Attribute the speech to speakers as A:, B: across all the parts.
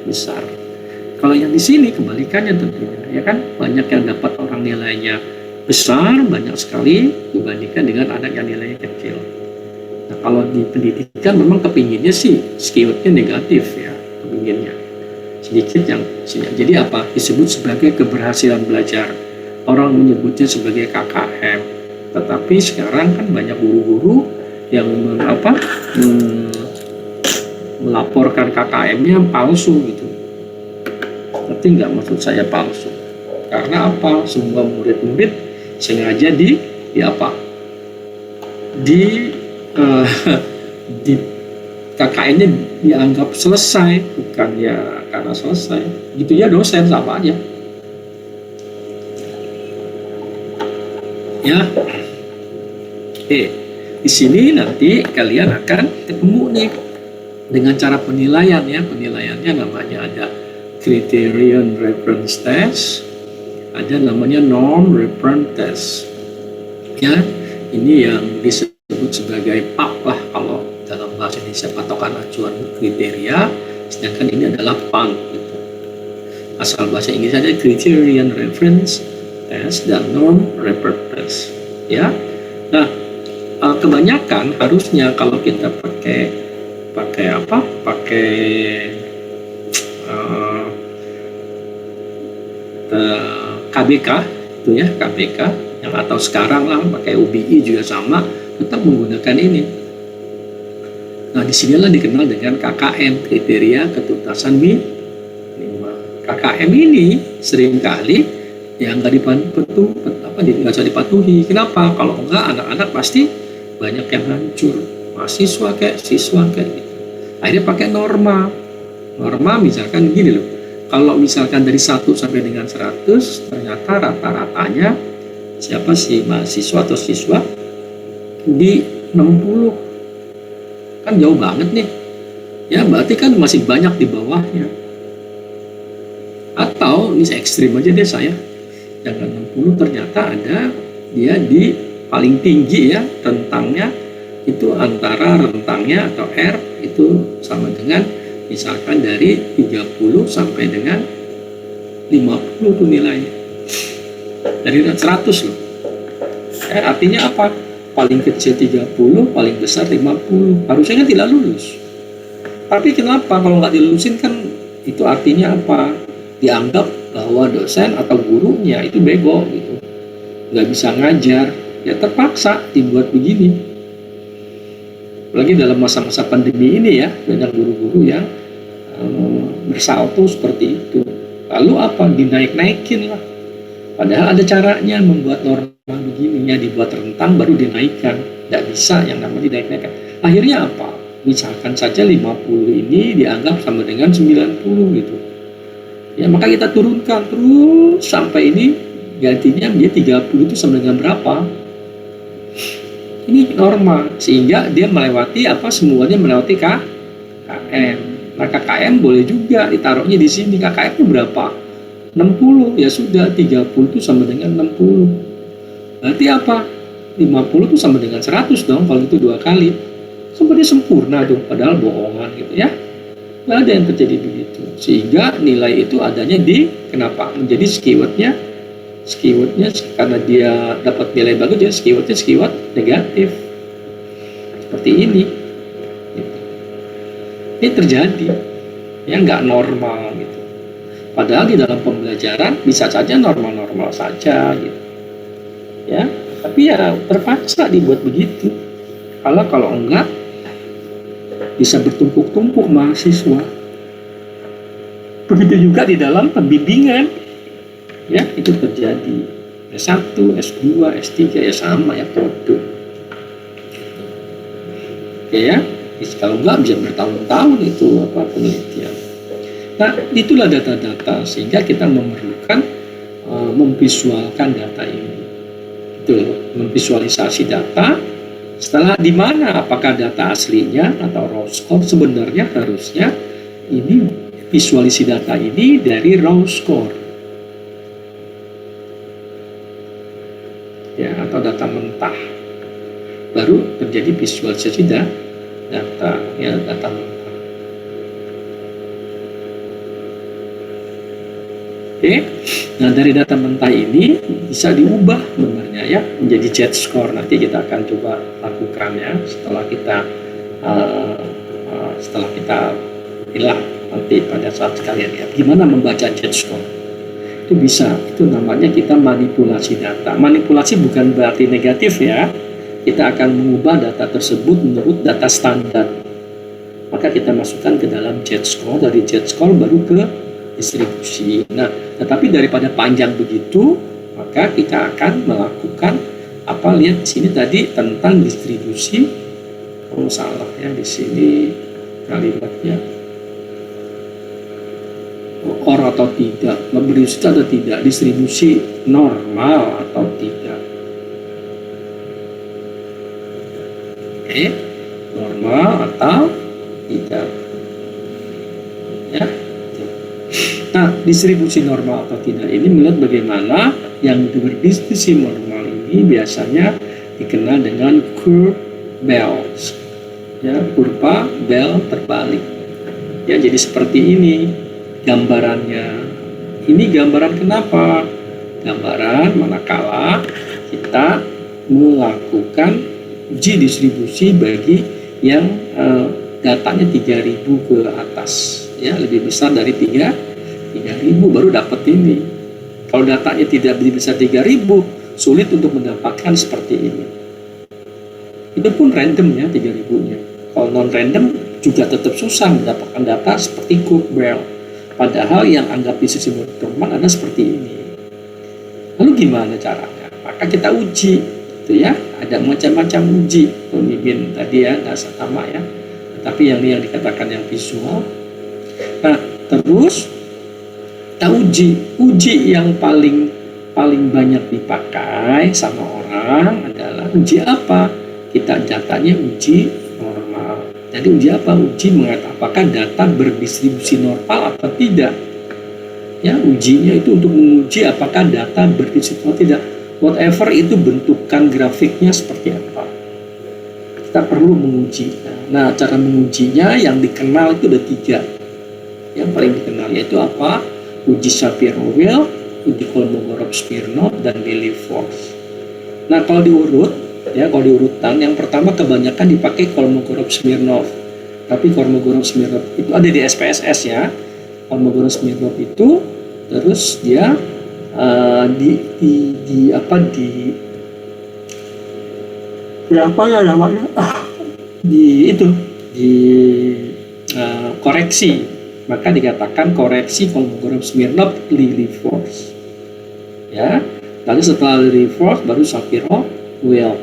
A: besar. Kalau yang di sini kebalikannya tentunya, ya kan, banyak yang dapat orang nilainya besar, banyak sekali dibandingkan dengan anak yang nilainya kecil. Nah, kalau di pendidikan memang kepinginnya sih skewednya negatif ya, kepinginnya sedikit yang jadi apa disebut sebagai keberhasilan belajar. Orang menyebutnya sebagai KKM. Tetapi sekarang kan banyak guru-guru yang melaporkan KKM-nya palsu gitu. Tapi nggak, maksud saya palsu. Karena apa? Semua murid-murid sengaja di apa? Di di KKN-nya dianggap selesai, bukan ya karena selesai. Gitu ya, dosen sama aja. Ya, di sini nanti kalian akan ketemu nih dengan cara penilaian ya. Penilaiannya namanya ada criterion reference test, ada namanya norm reference test. Ya, ini yang disebut sebagai PAK lah kalau dalam bahasa Indonesia, patokan acuan kriteria, sedangkan ini adalah PANG gitu. Asal bahasa Inggris ada criterion reference test dan norm reference test ya. Nah, kebanyakan harusnya kalau kita pakai KBK itu ya, KBK yang atau sekarang lah pakai UBI juga sama, tetap menggunakan ini. Nah, disinilah dikenal dengan KKM, kriteria ketuntasan minimal. KKM ini seringkali yang nggak usah dipatuhi. Kenapa? Kalau enggak, anak-anak pasti banyak yang hancur, mahasiswa kayak siswa kayak gitu. Akhirnya pakai norma misalkan gini loh, kalau misalkan dari 1 sampai dengan 100 ternyata rata-ratanya siapa sih mahasiswa atau siswa di 60, kan jauh banget nih ya, berarti kan masih banyak di bawahnya. Atau ini ekstrim aja deh saya, jangan 60, ternyata ada dia di paling tinggi ya, rentangnya itu antara rentangnya atau R itu sama dengan misalkan dari 30 sampai dengan 50 tuh nilainya, dari 100 loh. Artinya apa? Paling kecil 30, paling besar 50. Harusnya kan tidak lulus. Tapi kenapa kalau nggak dilulusin kan itu artinya apa? Dianggap bahwa dosen atau gurunya itu bego gitu, nggak bisa ngajar, ya terpaksa dibuat begini. Apalagi dalam masa-masa pandemi ini ya, banyak guru-guru yang bersalto seperti itu. Lalu apa? Dinaik-naikin lah. Padahal ada caranya membuat norma begini ya, dibuat rentang baru dinaikkan. Nggak bisa yang namanya dinaik-naikkan. Akhirnya apa? Misalkan saja 50 ini dianggap sama dengan 90 gitu. Ya, maka kita turunkan terus sampai ini gantinya dia 30 itu sama dengan berapa? Ini norma, sehingga dia melewati apa, semuanya melewati KKM. Nah, KKM boleh juga ditaruhnya di sini. KKM itu berapa? 60, ya sudah 30 itu sama dengan 60. Berarti apa? 50 itu sama dengan 100 dong kalau itu 2 kali. Sampai dia sempurna dong, padahal bohongan gitu ya. Nggak ada yang terjadi begitu. Sehingga nilai itu adanya di, kenapa? Menjadi skewednya karena dia dapat nilai bagus, jadi skewed negatif seperti ini. Ini terjadi ya, nggak normal gitu. Padahal di dalam pembelajaran bisa saja normal-normal saja gitu ya, tapi ya terpaksa dibuat begitu. Kalau enggak bisa bertumpuk-tumpuk mahasiswa. Begitu juga di dalam pembimbingan ya, itu terjadi. S1, S2, S3 ya sama ya, kode. Oke ya, kalau enggak bisa bertahun-tahun itu apa penelitian. Nah, itulah data-data, sehingga kita memerlukan memvisualkan data ini. Itu memvisualisasi data. Setelah di mana apakah data aslinya atau raw score, sebenarnya harusnya ini visualisasi data ini dari raw score. Ya, atau data mentah, baru terjadi visualisasi data ya, data mentah. Oke. Nah, dari data mentah ini bisa diubah sebenarnya ya menjadi Z-score. Nanti kita akan coba lakukan ya setelah kita pilih nanti pada saat sekalian ya. Gimana membaca Z-score? Itu bisa, itu namanya kita manipulasi data. Manipulasi bukan berarti negatif ya. Kita akan mengubah data tersebut menurut data standar. Maka kita masukkan ke dalam Z-score, dari Z-score baru ke distribusi. Nah, tetapi daripada panjang begitu, maka kita akan melakukan lihat di sini tadi tentang distribusi. Oh, salah ya di sini kalimatnya. Or atau tidak, distribusi atau tidak, distribusi normal atau tidak. Oke, normal atau tidak. Ya. Nah, distribusi normal atau tidak ini melihat bagaimana yang berdistribusi normal ini biasanya dikenal dengan curve Bell, ya, kurva Bell terbalik. Ya, jadi seperti ini gambarannya. Ini gambaran kenapa? Gambaran manakala kita melakukan uji distribusi bagi yang datanya 3000 ke atas, ya, lebih besar dari 3000 baru dapat ini. Kalau datanya tidak bisa 3000, sulit untuk mendapatkan seperti ini. Itu pun random ya 3000-nya. Kalau non random juga tetap susah mendapatkan data seperti curve Bell. Padahal yang anggap distribusi normal ada seperti ini. Lalu gimana caranya? Maka kita uji, itu ya. Ada macam-macam uji. Pemimpin tadi ya, dasar sama ya. Tapi yang ini yang dikatakan yang visual. Nah, terus kita uji yang paling banyak dipakai sama orang adalah uji apa? Kita datanya uji normal. Jadi uji apa? Uji mengatakan apakah data berdistribusi normal atau tidak. Ya, ujinya itu untuk menguji apakah data berdistribusi atau tidak. Whatever itu bentukan grafiknya seperti apa. Kita perlu menguji. Nah, cara mengujinya yang dikenal itu ada 3. Yang paling dikenal yaitu apa? Uji Shapiro-Wilk, uji Kolmogorov-Smirnov, dan Milley-Fox. Nah, kalau diurutan, yang pertama kebanyakan dipakai Kolmogorov-Smirnov. Tapi Kolmogorov-Smirnov itu ada di SPSS ya. Kolmogorov-Smirnov itu terus dia koreksi, maka dikatakan koreksi Kolmogorov-Smirnov Milley-Fox ya. Lalu setelah Milley-Fox baru Shapiro-Wilk.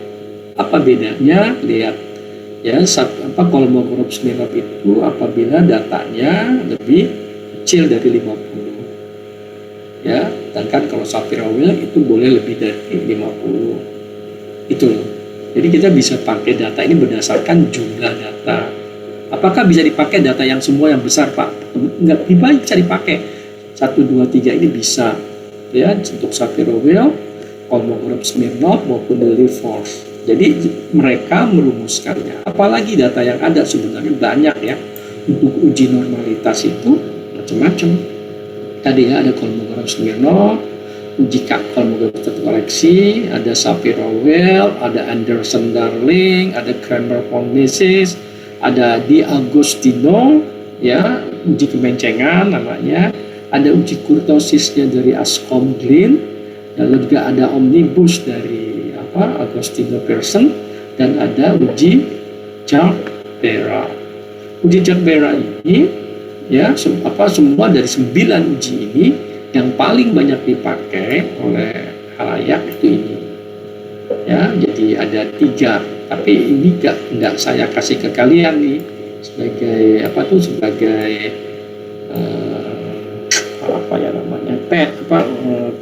A: Apa bedanya? Lihat ya, Kolmogorov-Smirnov itu apabila datanya lebih kecil dari 50 ya, sedangkan kalau Shapiro-Wilk itu boleh lebih dari 50 itu loh. Jadi kita bisa pakai data ini berdasarkan jumlah data. Apakah bisa dipakai data yang semua yang besar, Pak? Enggak, bisa dipakai 1, 2, 3 ini bisa ya, untuk Shapiro-Wilk, Kolmogorov-Smirnov maupun Milley-Fox. Jadi mereka merumuskannya. Apalagi data yang ada sebenarnya banyak ya. Untuk uji normalitas itu macam-macam. Tadi ya ada Kolmogorov-Smirnov, uji Kolmogorov koreksi, ada Shapiro-Wilk, ada Anderson-Darling, ada Kramer-von Mises, ada Di Agostino ya, uji kemencengan namanya, ada uji kurtosisnya dari Anscombe-Glynn, lalu juga ada omnibus dari Agostino Pearson, dan ada uji Jacques-Bera. Uji Jacques-Bera ini ya semua dari 9 uji ini yang paling banyak dipakai oleh khalayak itu ini ya. Jadi ada 3, tapi ini enggak saya kasih ke kalian nih sebagai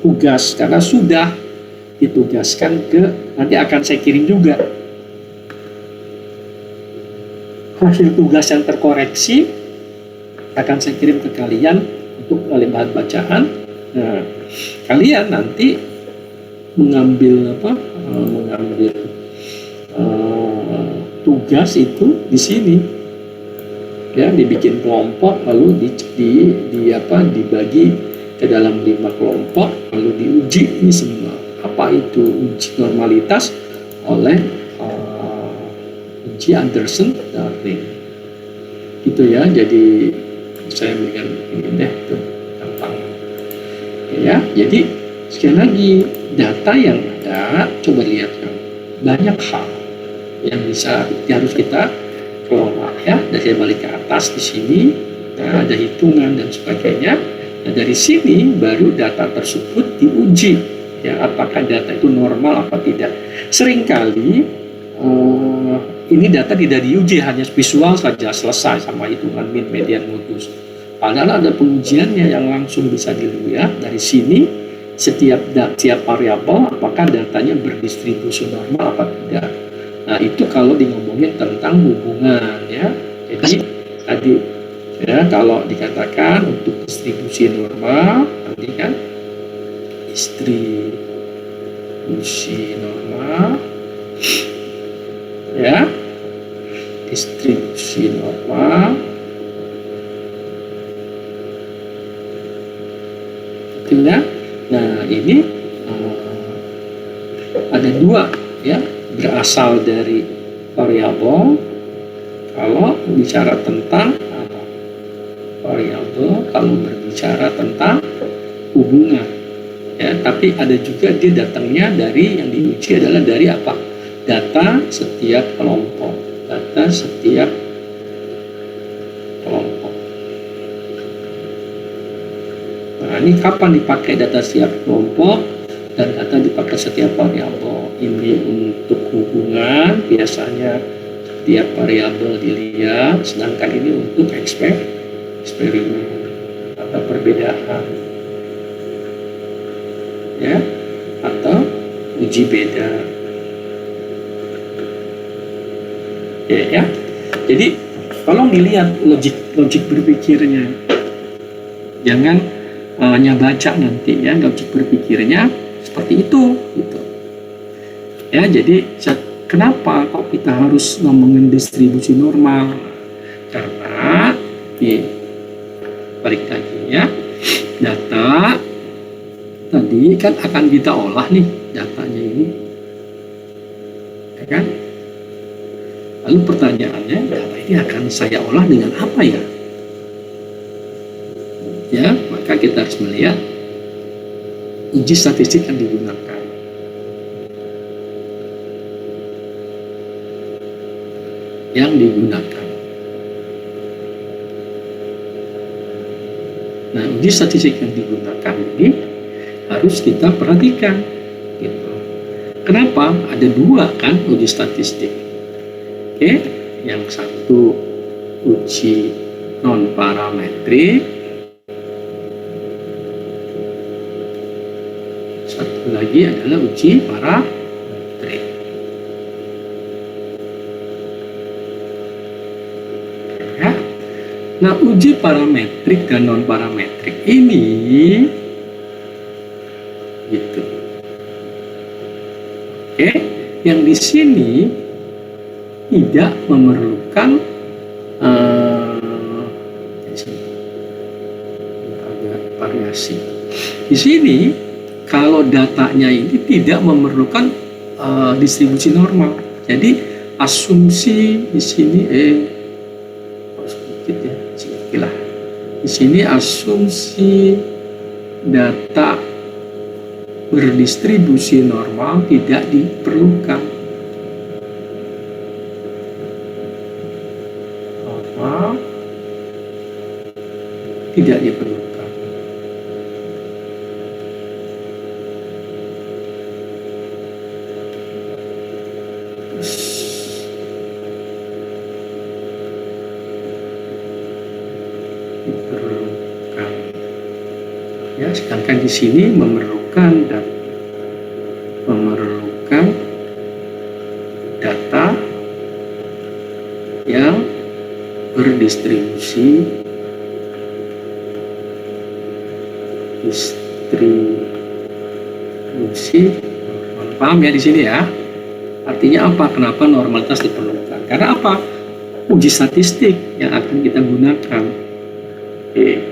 A: tugas, karena sudah ditugaskan nanti akan saya kirim juga hasil tugas yang terkoreksi, akan saya kirim ke kalian untuk bahan bacaan. Nah, kalian nanti mengambil tugas itu di sini ya, dibikin kelompok lalu dibagi ke dalam 5 kelompok, lalu diuji ini semua. Apa itu uji normalitas oleh uji Anderson-Darling. Gitu ya, jadi saya berikan ini deh tuh gampang. Ya, jadi sekali lagi data yang ada, coba lihat kan, banyak hal yang harus kita kelola ya. Dan saya balik ke atas di sini, nah, ada hitungan dan sebagainya. Nah, dari sini baru data tersebut diuji ya, apakah data itu normal apa tidak. Seringkali ini data tidak diuji, hanya visual saja selesai sama hitungan mean, median, modus. Padahal ada pengujiannya yang langsung bisa dilihat dari sini setiap variabel apakah datanya berdistribusi normal apa tidak. Nah, itu kalau ngomongin tentang hubungan ya. Jadi tadi ya, kalau dikatakan untuk distribusi normal, nanti kan distribusi normal ya, distribusi normal betul ya. Nah, ini ada dua ya, berasal dari variabel. Kalau bicara tentang variabel, kalau berbicara tentang hubungan ya, tapi ada juga dia datangnya dari, yang diuji adalah dari apa, data setiap kelompok, data setiap kelompok. Nah, ini kapan dipakai data setiap kelompok dan data dipakai setiap variabel. Ini untuk hubungan, biasanya setiap variabel dilihat, sedangkan ini untuk eksperimen atau perbedaan ya, atau uji beda ya. Jadi tolong dilihat logik berpikirnya, jangan hanya baca nanti ya. Logik berpikirnya seperti itu gitu ya. Jadi kenapa kok kita harus ngomongin distribusi normal? Karena balik lagi ya, data tadi kan akan kita olah nih datanya ini ya kan. Lalu pertanyaannya, data ini akan saya olah dengan apa ya? Ya, maka kita harus melihat uji statistik yang digunakan. Nah, uji statistik yang digunakan ini harus kita perhatikan gitu. Kenapa? Ada dua kan uji statistik. Oke, yang satu uji non parametrik, satu lagi adalah uji parametrik. Ya. Nah, uji parametrik dan non parametrik ini gitu. Oke, yang di sini tidak memerlukan agak variasi. Di sini kalau datanya ini tidak memerlukan distribusi normal. Jadi asumsi di sini sedikit ya, sedikit lah. Di sini asumsi data berdistribusi normal tidak diperlukan. Tidak diperlukan. Diperlukan. Ya, sedangkan di sini memerlukan data yang berdistribusi paham ya di sini ya. Artinya apa? Kenapa normalitas diperlukan? Karena apa? Uji statistik yang akan kita gunakan. Oke.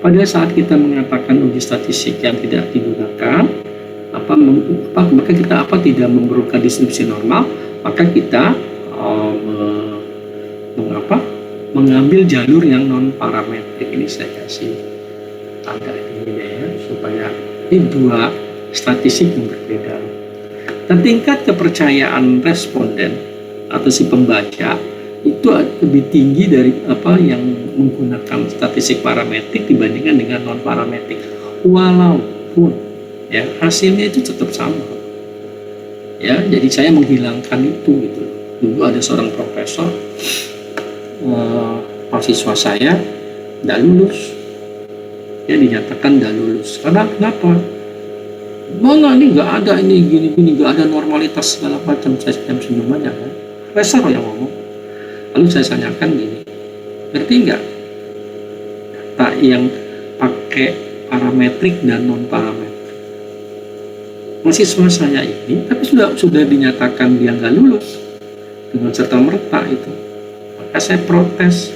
A: pada saat kita mengatakan uji statistik yang tidak digunakan, maka kita tidak memerlukan distribusi normal, maka kita mengambil jalur yang non parametrik. Ini saya kasih tanda ini ya, supaya ini dua statistik yang berbeda. Dan tingkat kepercayaan responden atau si pembaca itu lebih tinggi dari yang menggunakan statistik parametrik dibandingkan dengan non parametrik, walaupun ya hasilnya itu tetap sama ya. Jadi saya menghilangkan itu gitu. Dulu ada seorang profesor, mahasiswa saya tidak lulus, ya dinyatakan tidak lulus. Karena kenapa? Mana ini nggak ada ini gini nggak ada normalitas segala macam. Saya senyum aja kan, profesor yang ngomong. Lalu saya tanyakan gini, ngerti nggak data yang pakai parametrik dan non parametrik? Mahasiswa saya ini, tapi sudah dinyatakan dia nggak lulus dengan serta merta itu. Maka saya protes,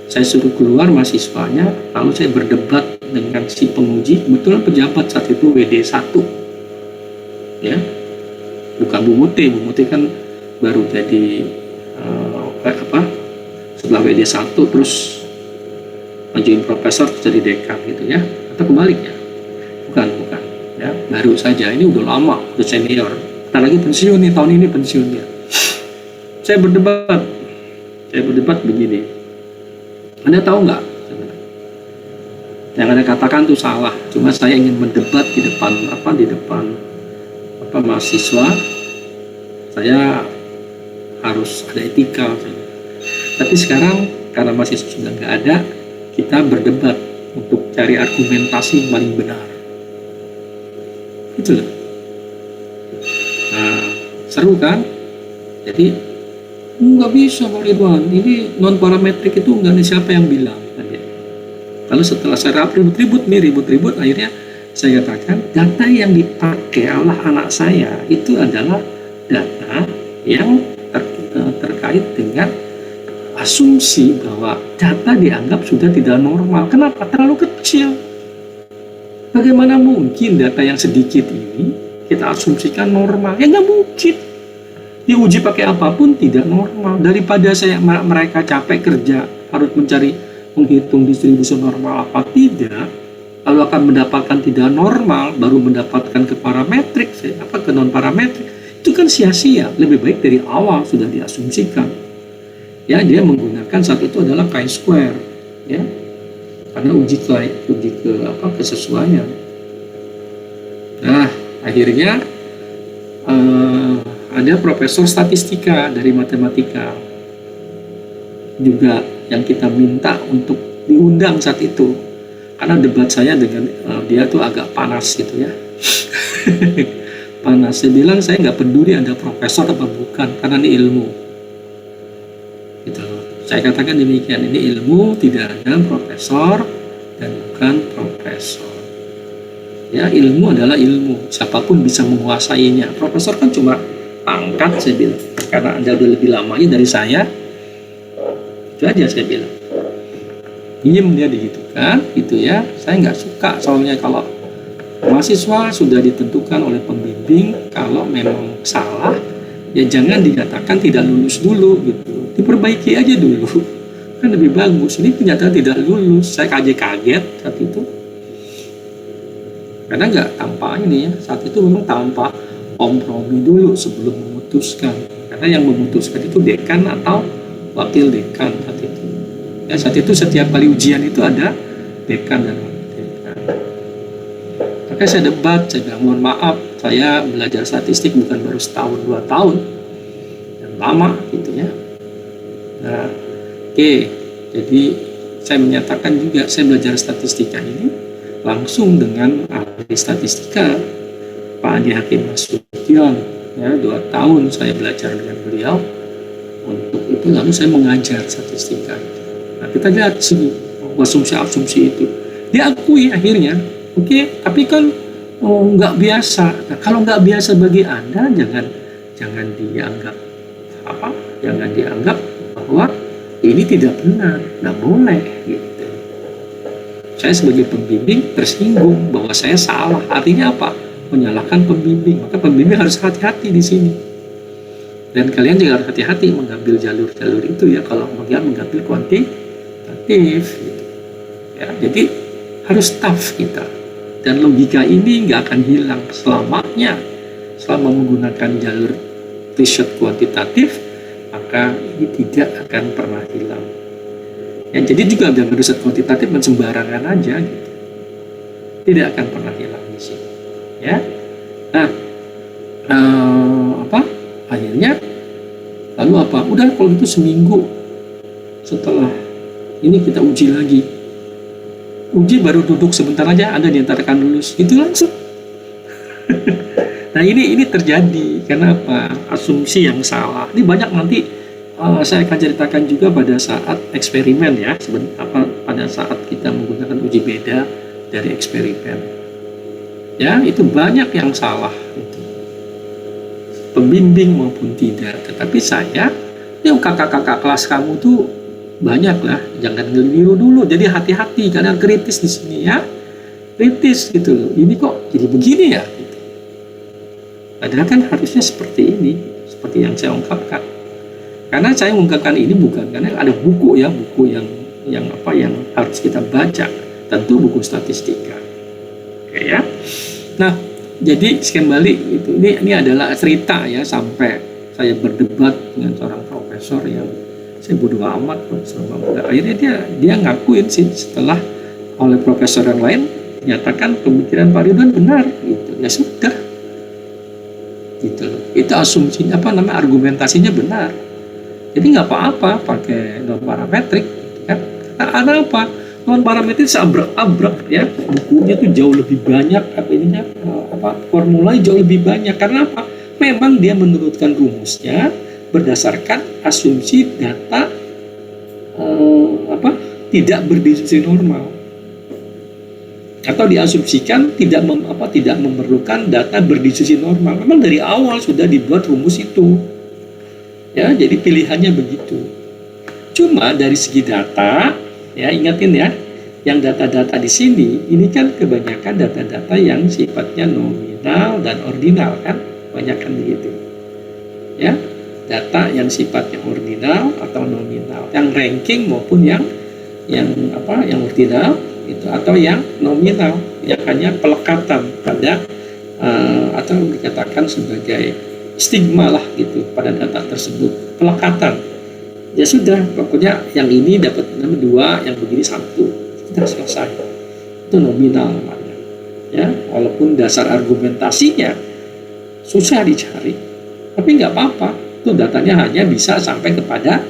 A: saya suruh keluar mahasiswanya, lalu saya berdebat dengan si penguji. Kebetulan pejabat saat itu WD1, ya, bukan Bu Muti kan baru jadi setelah WD1 terus majuin profesor jadi dekan gitu ya, atau kebaliknya? Bukan ya, baru saja, ini udah lama, udah senior, ntar lagi pensiun nih, tahun ini pensiun dia. Saya berdebat begini, Anda tahu nggak yang Anda katakan itu salah, cuma saya ingin mendebat di depan mahasiswa, saya harus ada etika. Tapi sekarang karena mahasiswa sudah nggak ada, kita berdebat untuk cari argumentasi yang paling benar. Itu loh. Nah, seru kan? Jadi nggak bisa Pak Ridwan, ini non parametrik itu nggak ada siapa yang bilang. Lalu setelah saya ribut-ribut, akhirnya saya katakan data yang dipakai oleh anak saya itu adalah data yang terkait dengan asumsi bahwa data dianggap sudah tidak normal. Kenapa? Terlalu kecil. Bagaimana mungkin data yang sedikit ini kita asumsikan normal? Ya nggak mungkin. Diuji pakai apapun tidak normal. Daripada mereka capek kerja harus menghitung distribusi normal apa tidak, lalu akan mendapatkan tidak normal, baru mendapatkan ke parametrik, ke non parametrik, itu kan sia-sia. Lebih baik dari awal sudah diasumsikan. Ya, dia menggunakan saat itu adalah chi-square, ya, karena uji kesesuaian. Nah, akhirnya ada profesor statistika dari matematika juga yang kita minta untuk diundang saat itu, karena debat saya dengan dia tuh agak panas gitu ya. Panas. Saya bilang saya nggak peduli Anda profesor apa bukan, karena ini ilmu gitu. Saya katakan demikian, ini ilmu, tidak ada profesor dan bukan profesor. Ya, ilmu adalah ilmu, siapapun bisa menguasainya. Profesor kan cuma pangkat, saya bilang, karena Anda udah lebih lamanya dari saya. Itu aja saya bilang. Diem dia digitukan gitu ya. Saya nggak suka soalnya kalau mahasiswa sudah ditentukan oleh pembimbing, kalau memang salah ya jangan dikatakan tidak lulus dulu gitu, diperbaiki aja dulu kan lebih bagus. Ini ternyata tidak lulus, saya kaget saat itu, karena nggak tanpa ini ya, saat itu memang tanpa kompromi dulu sebelum memutuskan, karena yang memutuskan itu dekan atau wakil dekan saat itu ya. Saat itu setiap kali ujian itu ada dekan dan wakil dekan. Maka saya debat, saya bilang mohon maaf, saya belajar statistik bukan baru setahun 2 tahun, dan lama gitu ya. Nah, oke, jadi saya menyatakan juga saya belajar statistika ini langsung dengan ahli statistika Pak Andi Hakim Nasution ya, 2 tahun saya belajar dengan beliau untuk itu, lalu saya mengajar statistika. Nah, kita lihat sini asumsi-asumsi itu diakui akhirnya. Oke, tapi kan nggak biasa. Nah, kalau nggak biasa bagi Anda, jangan dianggap bahwa ini tidak benar, nggak boleh gitu. Saya sebagai pembimbing tersinggung bahwa saya salah. Artinya apa? Menyalahkan pembimbing. Maka pembimbing harus hati-hati di sini. Dan kalian juga harus hati-hati mengambil jalur-jalur itu ya, kalau kalian mengambil kuantitatif gitu. Ya, jadi harus tough kita. Dan logika ini nggak akan hilang selamanya. Selama menggunakan jalur riset kuantitatif, maka ini tidak akan pernah hilang. Ya, jadi juga jangan riset kuantitatif sembarangan aja gitu. Tidak akan pernah hilang di sini. Ya. Nah, akhirnya lalu apa? Udah kalau itu seminggu setelah ini kita uji lagi. Uji baru duduk sebentar aja Anda dinyatakan lulus. Gitu langsung. Nah ini terjadi karena apa? Asumsi yang salah. Ini banyak nanti saya akan ceritakan juga pada saat eksperimen ya. Pada saat kita menggunakan uji beda dari eksperimen. Ya itu banyak yang salah. Gitu. Pembimbing maupun tidak. Tetapi saya, ini kakak-kakak kelas kamu tuh banyak lah. Jangan ngeliru dulu. Jadi hati-hati karena kritis di sini ya. Kritis gitu loh. Ini kok jadi begini ya? Gitu. Padahal kan harusnya seperti ini, seperti yang saya ungkapkan. Karena saya mengungkapkan ini bukan karena ada buku ya, buku yang harus kita baca. Tentu buku statistika. Oke ya. Nah, jadi kembali itu ini adalah cerita ya sampai saya berdebat dengan seorang profesor yang saya bodoh amat sama akhirnya dia ngakuin sih setelah oleh profesor yang lain nyatakan pemikiran Pak Ridwan benar gitu. Ya sudah. Gitu loh. Itu asumsinya argumentasinya benar. Jadi nggak apa-apa pakai non parametrik kan. Karena apa? Non parametrik seabrek-abrek ya. Bukunya tuh jauh lebih banyak formulanya jauh lebih banyak karena apa? Memang dia menurutkan rumusnya berdasarkan asumsi data tidak berdiskusi normal atau diasumsikan tidak memerlukan data berdiskusi normal. Memang dari awal sudah dibuat rumus itu ya, jadi pilihannya begitu. Cuma dari segi data ya, ingatin ya, yang data-data di sini ini kan kebanyakan data-data yang sifatnya nominal dan ordinal kan, banyak kan begitu ya. Data yang sifatnya ordinal atau nominal, yang ranking maupun yang ordinal itu atau yang nominal, yang hanya pelekatan pada atau dikatakan sebagai stigma lah gitu pada data tersebut, pelekatan. Ya sudah, pokoknya yang ini dapat 2, yang begini 1, sudah selesai. Itu nominal namanya. Ya, walaupun dasar argumentasinya susah dicari, tapi nggak apa-apa. Itu datanya hanya bisa sampai kepada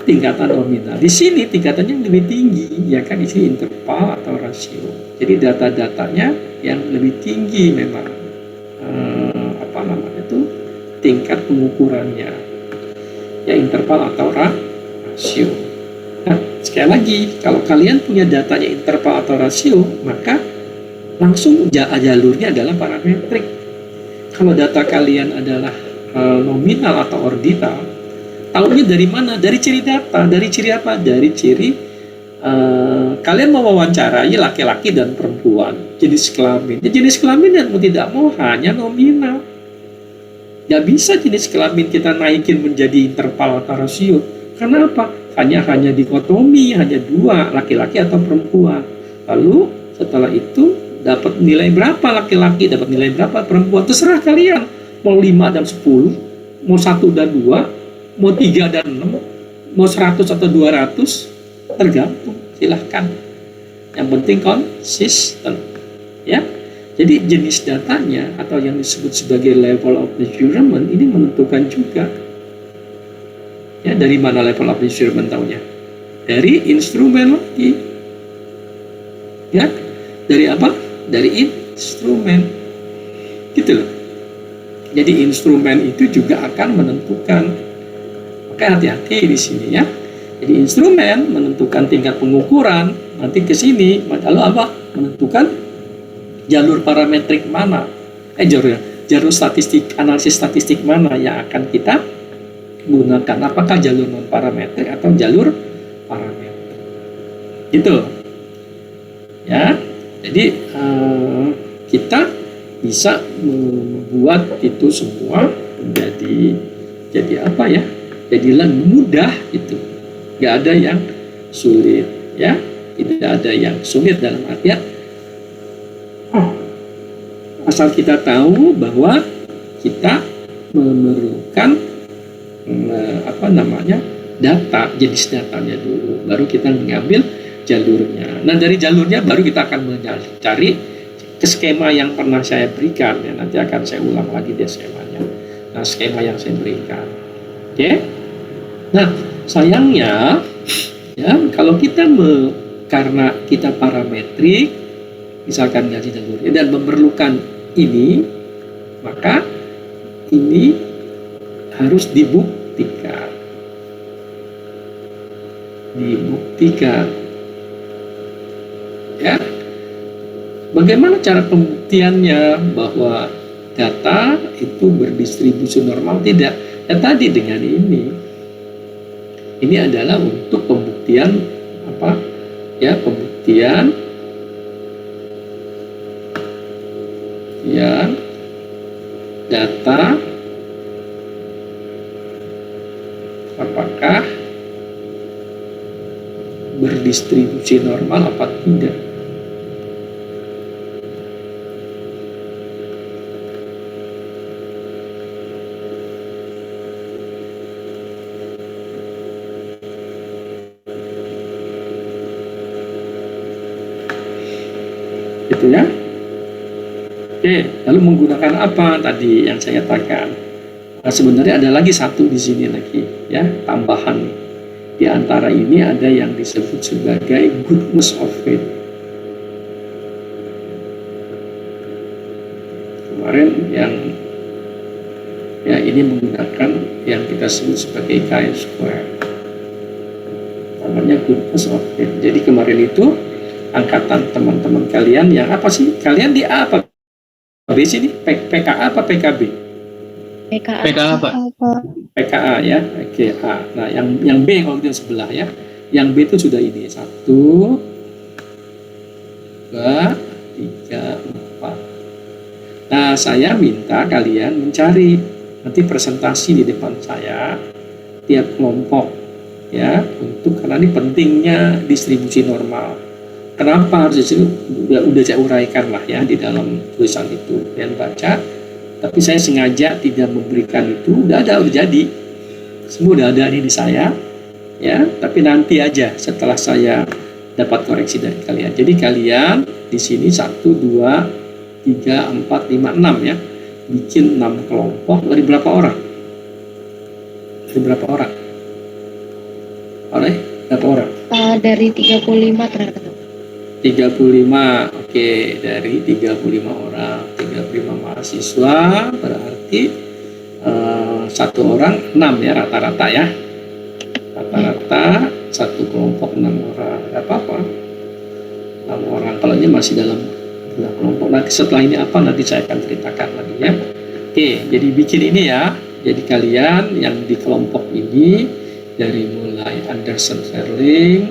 A: tingkatan nominal. Di sini tingkatannya lebih tinggi, ya kan, di sini interval atau rasio. Jadi data-datanya yang lebih tinggi memang tingkat pengukurannya, ya interval atau rasio. Nah, sekali lagi, kalau kalian punya datanya interval atau rasio, maka langsung jalurnya adalah parametrik. Kalau data kalian adalah nominal atau ordinal, tahunya dari mana? Dari ciri data. Dari ciri apa? Dari ciri kalian mau mewawancarai laki-laki dan perempuan, jenis kelamin. Ya, jenis kelamin yang mau tidak mau hanya nominal. Gak bisa jenis kelamin kita naikin menjadi interval atau rasio. Karena apa? Hanya dikotomi, hanya 2, laki-laki atau perempuan. Lalu setelah itu dapat nilai berapa laki-laki, dapat nilai berapa perempuan, terserah kalian. Mau 5 dan 10, mau 1 dan 2, mau 3 dan 6, mau 100 atau 200, tergantung, silahkan. Yang penting konsisten, ya. Jadi jenis datanya atau yang disebut sebagai level of measurement ini menentukan juga. Ya, dari mana level of measurement taunya? Dari instrumen lagi. Ya, dari apa? Dari instrumen. Gitu loh. Jadi instrumen itu juga akan menentukan. Maka hati-hati di sini ya. Jadi instrumen menentukan tingkat pengukuran, nanti ke sini lalu apa? Menentukan jalur parametrik mana? Jalur statistik, analisis statistik mana yang akan kita gunakan? Apakah jalur non parametrik atau jalur parametrik? Gitu. ya. Jadi kita bisa membuat itu semua jadi apa ya? Jadilah mudah itu. Nggak ada yang sulit, ya. Tidak ada yang sulit dalam artian asal kita tahu bahwa kita memerlukan data, jenis datanya dulu, baru kita mengambil jalurnya. Nah, dari jalurnya baru kita akan mencari ke skema yang pernah saya berikan, ya. Nanti akan saya ulang lagi deh skemanya. Nah, skema yang saya berikan, oke. Nah, sayangnya ya, kalau kita karena kita parametrik, misalkan dari jalurnya dan memerlukan ini, maka ini harus dibuktikan. Ya. Bagaimana cara pembuktiannya bahwa data itu berdistribusi normal? Tidak. Ya tadi dengan ini. Ini adalah untuk pembuktian apa? Ya, pembuktian yang data apakah berdistribusi normal apa tidak. Gitu ya. Oke, lalu menggunakan apa tadi yang saya katakan? Nah, sebenarnya ada lagi satu di sini lagi, ya, tambahan. Di antara ini ada yang disebut sebagai goodness of faith. Kemarin yang ya ini menggunakan yang kita sebut sebagai chi-square. Namanya goodness of faith. Jadi kemarin itu angkatan teman-teman kalian yang apa sih? Kalian di A apa B sini? PKA apa PKB?
B: PKA Pak.
A: PKA ya, oke A. Nah yang B kalau di sebelah ya, yang B itu sudah ini 1, 2, 3, 4. Nah saya minta kalian mencari nanti presentasi di depan saya tiap kelompok ya, untuk karena ini pentingnya distribusi normal. Kenapa harus udah saya uraikan lah ya di dalam tulisan itu, kalian baca. Tapi saya sengaja tidak memberikan itu, udah jadi. Semua udah ada ini di saya, ya. Tapi nanti aja setelah saya dapat koreksi dari kalian. Jadi kalian di sini 1, 2, 3, 4, 5, 6 ya. Bikin 6 kelompok dari berapa orang? Dari berapa orang? Oleh berapa orang?
B: Dari 35 ternyata.
A: 35, oke, dari 35 orang, 35 mahasiswa, berarti satu orang 6 ya rata-rata ya. Rata-rata satu kelompok 6 orang, nggak apa-apa. 6 orang, kalau ini masih dalam kelompok. Nanti setelah ini apa nanti saya akan ceritakan lagi ya. Oke, jadi bikin ini ya. Jadi kalian yang di kelompok ini dari mulai Anderson Serling,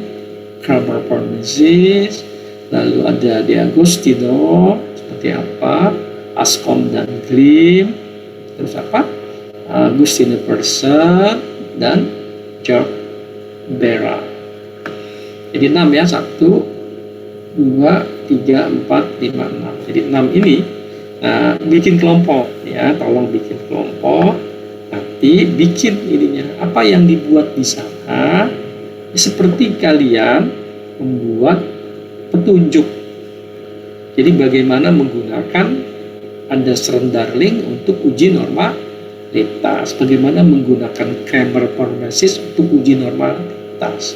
A: Kramer Parmesis, lalu ada De Agostino seperti apa, Ascom dan Grimm, terus apa, Agustine Person dan George Bera. Jadi 6 ya, 1, 2, 3, 4, 5, 6. Jadi 6 ini, nah, bikin kelompok ya, tolong bikin kelompok. Nanti bikin ininya, apa yang dibuat di sana, seperti kalian membuat petunjuk. Jadi bagaimana menggunakan Anderson Darling untuk uji normalitas, bagaimana menggunakan Kramer-Parmesis untuk uji normalitas.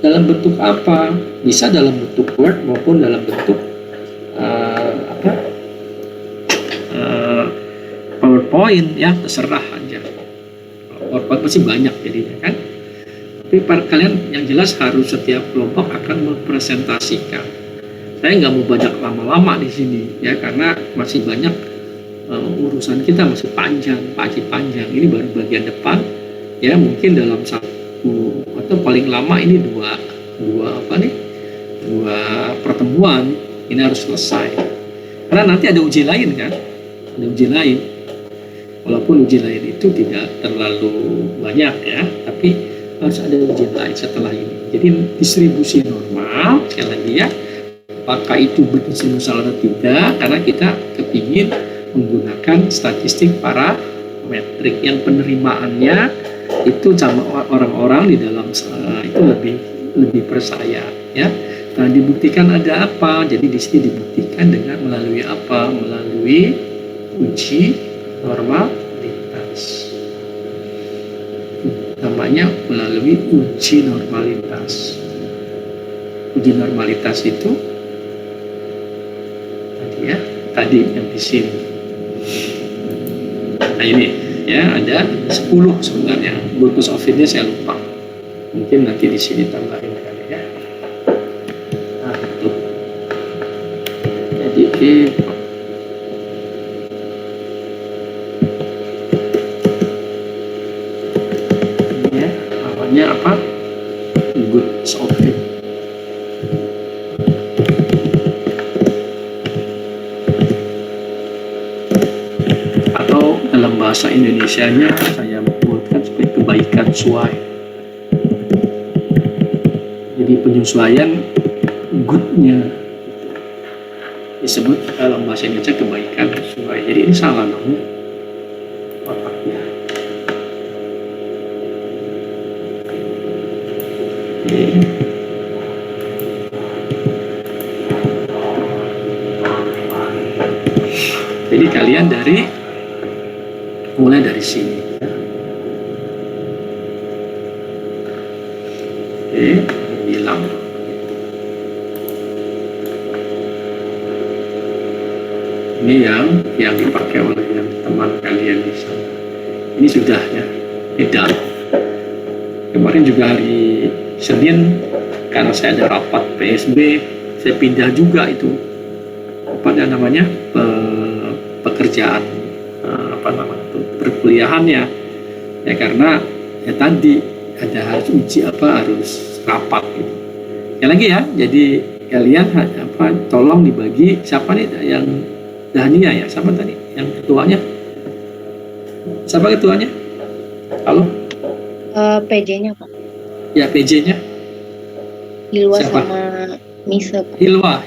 A: Dalam bentuk apa? Bisa dalam bentuk Word maupun dalam bentuk PowerPoint ya, terserah aja. PowerPoint pasti banyak jadinya kan. Tapi kalian yang jelas harus setiap kelompok akan mempresentasikan. Saya nggak mau banyak lama-lama di sini ya, karena masih banyak urusan kita masih panjang. Ini baru bagian depan ya, mungkin dalam 1 atau paling lama ini dua pertemuan ini harus selesai. Karena nanti ada uji lain kan, ada uji lain. Walaupun uji lain itu tidak terlalu banyak ya, tapi harus ada uji lain setelah ini. Jadi distribusi normal sekali lagi ya. Apakah itu berdistribusi atau tidak? Karena kita kepingin menggunakan statistik parametrik yang penerimaannya itu sama orang-orang di dalam itu lebih percaya ya. Nah, dibuktikan ada apa? Jadi di sini dibuktikan dengan melalui apa? Melalui uji normalitas. Namanya melalui uji normalitas. Uji normalitas itu tadi yang di sini. Nah ini ya ada 10 sebenarnya. Purpose of it-nya saya lupa. Mungkin nanti di sini tambahin kali ya. Nah itu. Jadi ini ya namanya apa? Good of it. Bahasa Indonesianya saya buatkan sebagai kebaikan suai. Jadi penyesuaian good-nya disebut dalam bahasa Indonesia kebaikan suai. Jadi ini salah namanya otaknya. Jadi kalian mulai dari sini. Oke, bilang. Ini yang dipakai oleh teman kalian di sana. Ini sudah ya, tidak. Kemarin juga hari Senin karena saya ada rapat PSB, saya pindah juga itu pada namanya pekerjaan perkuliahannya ya, karena ya tadi harus uji harus rapat gitu. Sekali lagi ya, jadi kalian tolong dibagi. Siapa nih yang Dania ya, siapa tadi yang ketuanya, siapa ketuanya? Halo,
B: PJ-nya Pak.
A: Ya PJ-nya
B: Hilwa
A: siapa?
B: Sama Misa.
A: Hilwa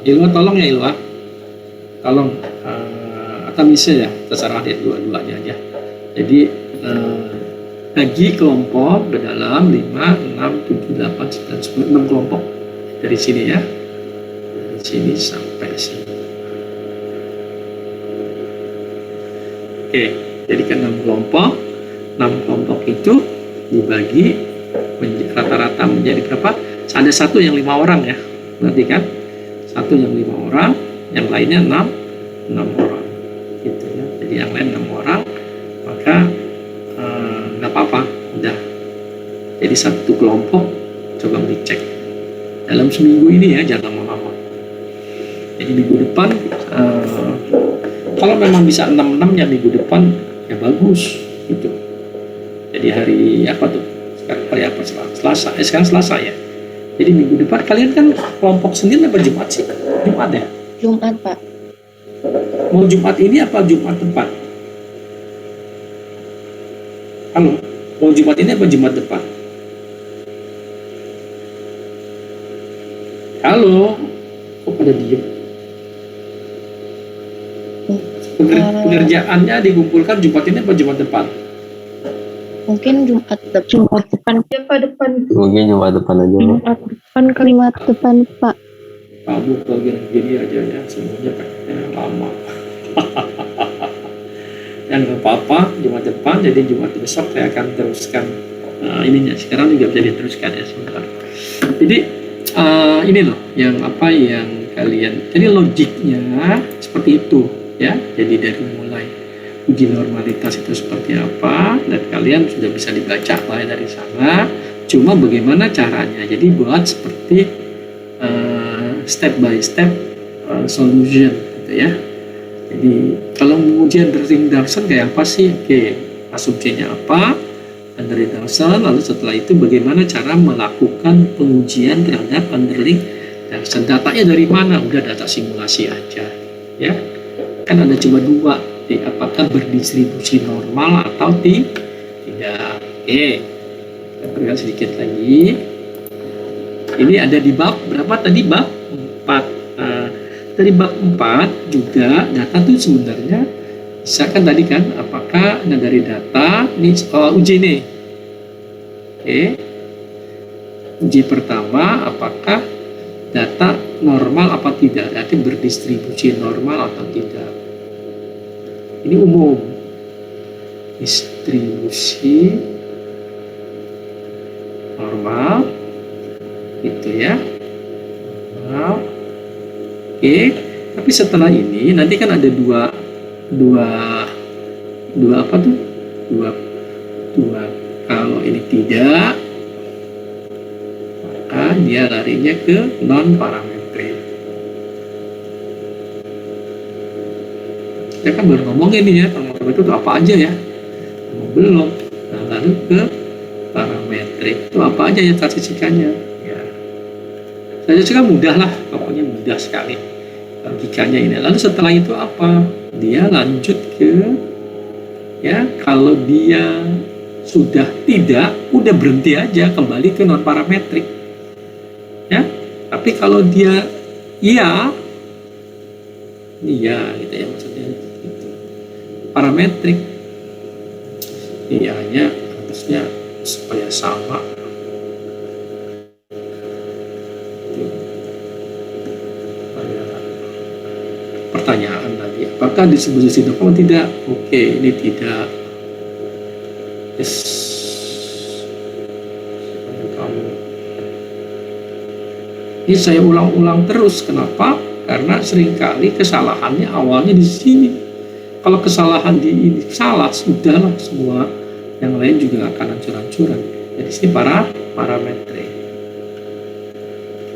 A: tolong ya, Hilwa tolong atau Misa ya, terserah dia, dua-duanya aja. Jadi bagi kelompok ke dalam 5, 6, 7, 8, 9, 10, 6 kelompok dari sini ya, dari sini sampai sini. Oke, jadi ke 6 kelompok itu dibagi rata-rata menjadi berapa? Ada satu yang 5 orang ya, berarti kan satu yang 5 orang, yang lainnya 6 orang gitu ya. Jadi yang lain 6 orang, maka nggak apa-apa, udah. Jadi satu kelompok coba dicek dalam seminggu ini ya, jangan lama-lama. Jadi minggu depan kalau memang bisa 6 ya minggu depan ya bagus gitu. Jadi hari apa tuh? Sekarang hari apa? Selasa. Sekarang Selasa ya. Jadi minggu depan kalian kan kelompok Senin apa Jumat sih? Jumat ya?
B: Jumat Pak.
A: Mau Jumat ini apa Jumat depan? Halo, mau Jumat ini apa Jumat depan? Halo, kok pada diem? Pengerjaannya dikumpulkan Jumat ini apa Jumat depan?
B: Mungkin Jumat depan.
C: Mungkin Jumat depan aja.
B: Jumat depan ke Jumat depan Pak.
A: Kamu kalau gini aja ya, semuanya kayaknya lama. Yang nggak apa-apa, Jumat depan, jadi Jumat besok saya akan teruskan ininya. Sekarang juga bisa diteruskan ya sebentar. Jadi ini loh, yang kalian, jadi logiknya seperti itu ya. Jadi dari mulai uji normalitas itu seperti apa, dan kalian sudah bisa dibaca lah dari sana. Cuma bagaimana caranya? Jadi buat seperti step by step solution gitu ya. Jadi kalau ujian Ring Darson kayak apa sih? Oke, asumsinya apa? underlying assumption, lalu setelah itu bagaimana cara melakukan pengujian terhadap underlying assumption. Datanya dari mana? Udah data simulasi aja, ya. Kan ada cuma dua, apakah berdistribusi normal atau tidak. Oke, kita perlihat sedikit lagi. Ini ada di bab berapa tadi? Bab 4. Dari bab 4 juga data tuh sebenarnya misalkan tadi kan, apakah dari data ini uji nih. Oke. Uji pertama, apakah data normal apa tidak, data berdistribusi normal atau tidak. Ini umum, distribusi normal gitu ya, normal. Oke, tapi setelah ini nanti kan ada dua apa tuh, dua kalau ini tidak, maka dia larinya ke non parametrik. Kita kan baru ngomongin nih ya, parametrik itu apa aja ya, belum. Nah, lalu ke parametrik itu apa aja ya statistikannya ya. Statistika mudah lah, pokoknya mudah sekali logikanya ini. Lalu setelah itu apa? Dia lanjut ke, ya, kalau dia sudah tidak, udah berhenti aja, kembali ke non parametrik ya. Tapi kalau dia iya gitu ya, maksudnya gitu. Parametrik iyanya harusnya supaya sama. Pertanyaan tadi, apakah distribusi normal tidak? Oke, ini tidak. Yes. Kamu. Ini saya ulang-ulang terus. Kenapa? Karena seringkali kesalahannya awalnya di sini. Kalau kesalahan di ini salah, sudahlah semua yang lain juga akan hancur-hancuran. Jadi sini parametrik.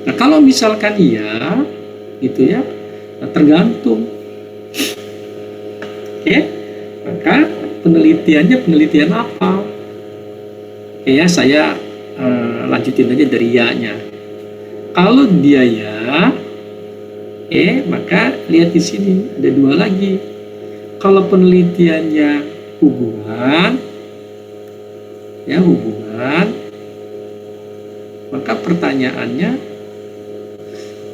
A: Nah, kalau misalkan iya, gitu ya. Nah, tergantung. Oke, maka penelitian apa? Oke ya, saya lanjutin aja dari ya-nya. Kalau dia ya, maka lihat di sini ada dua lagi. Kalau penelitiannya hubungan, ya hubungan, maka pertanyaannya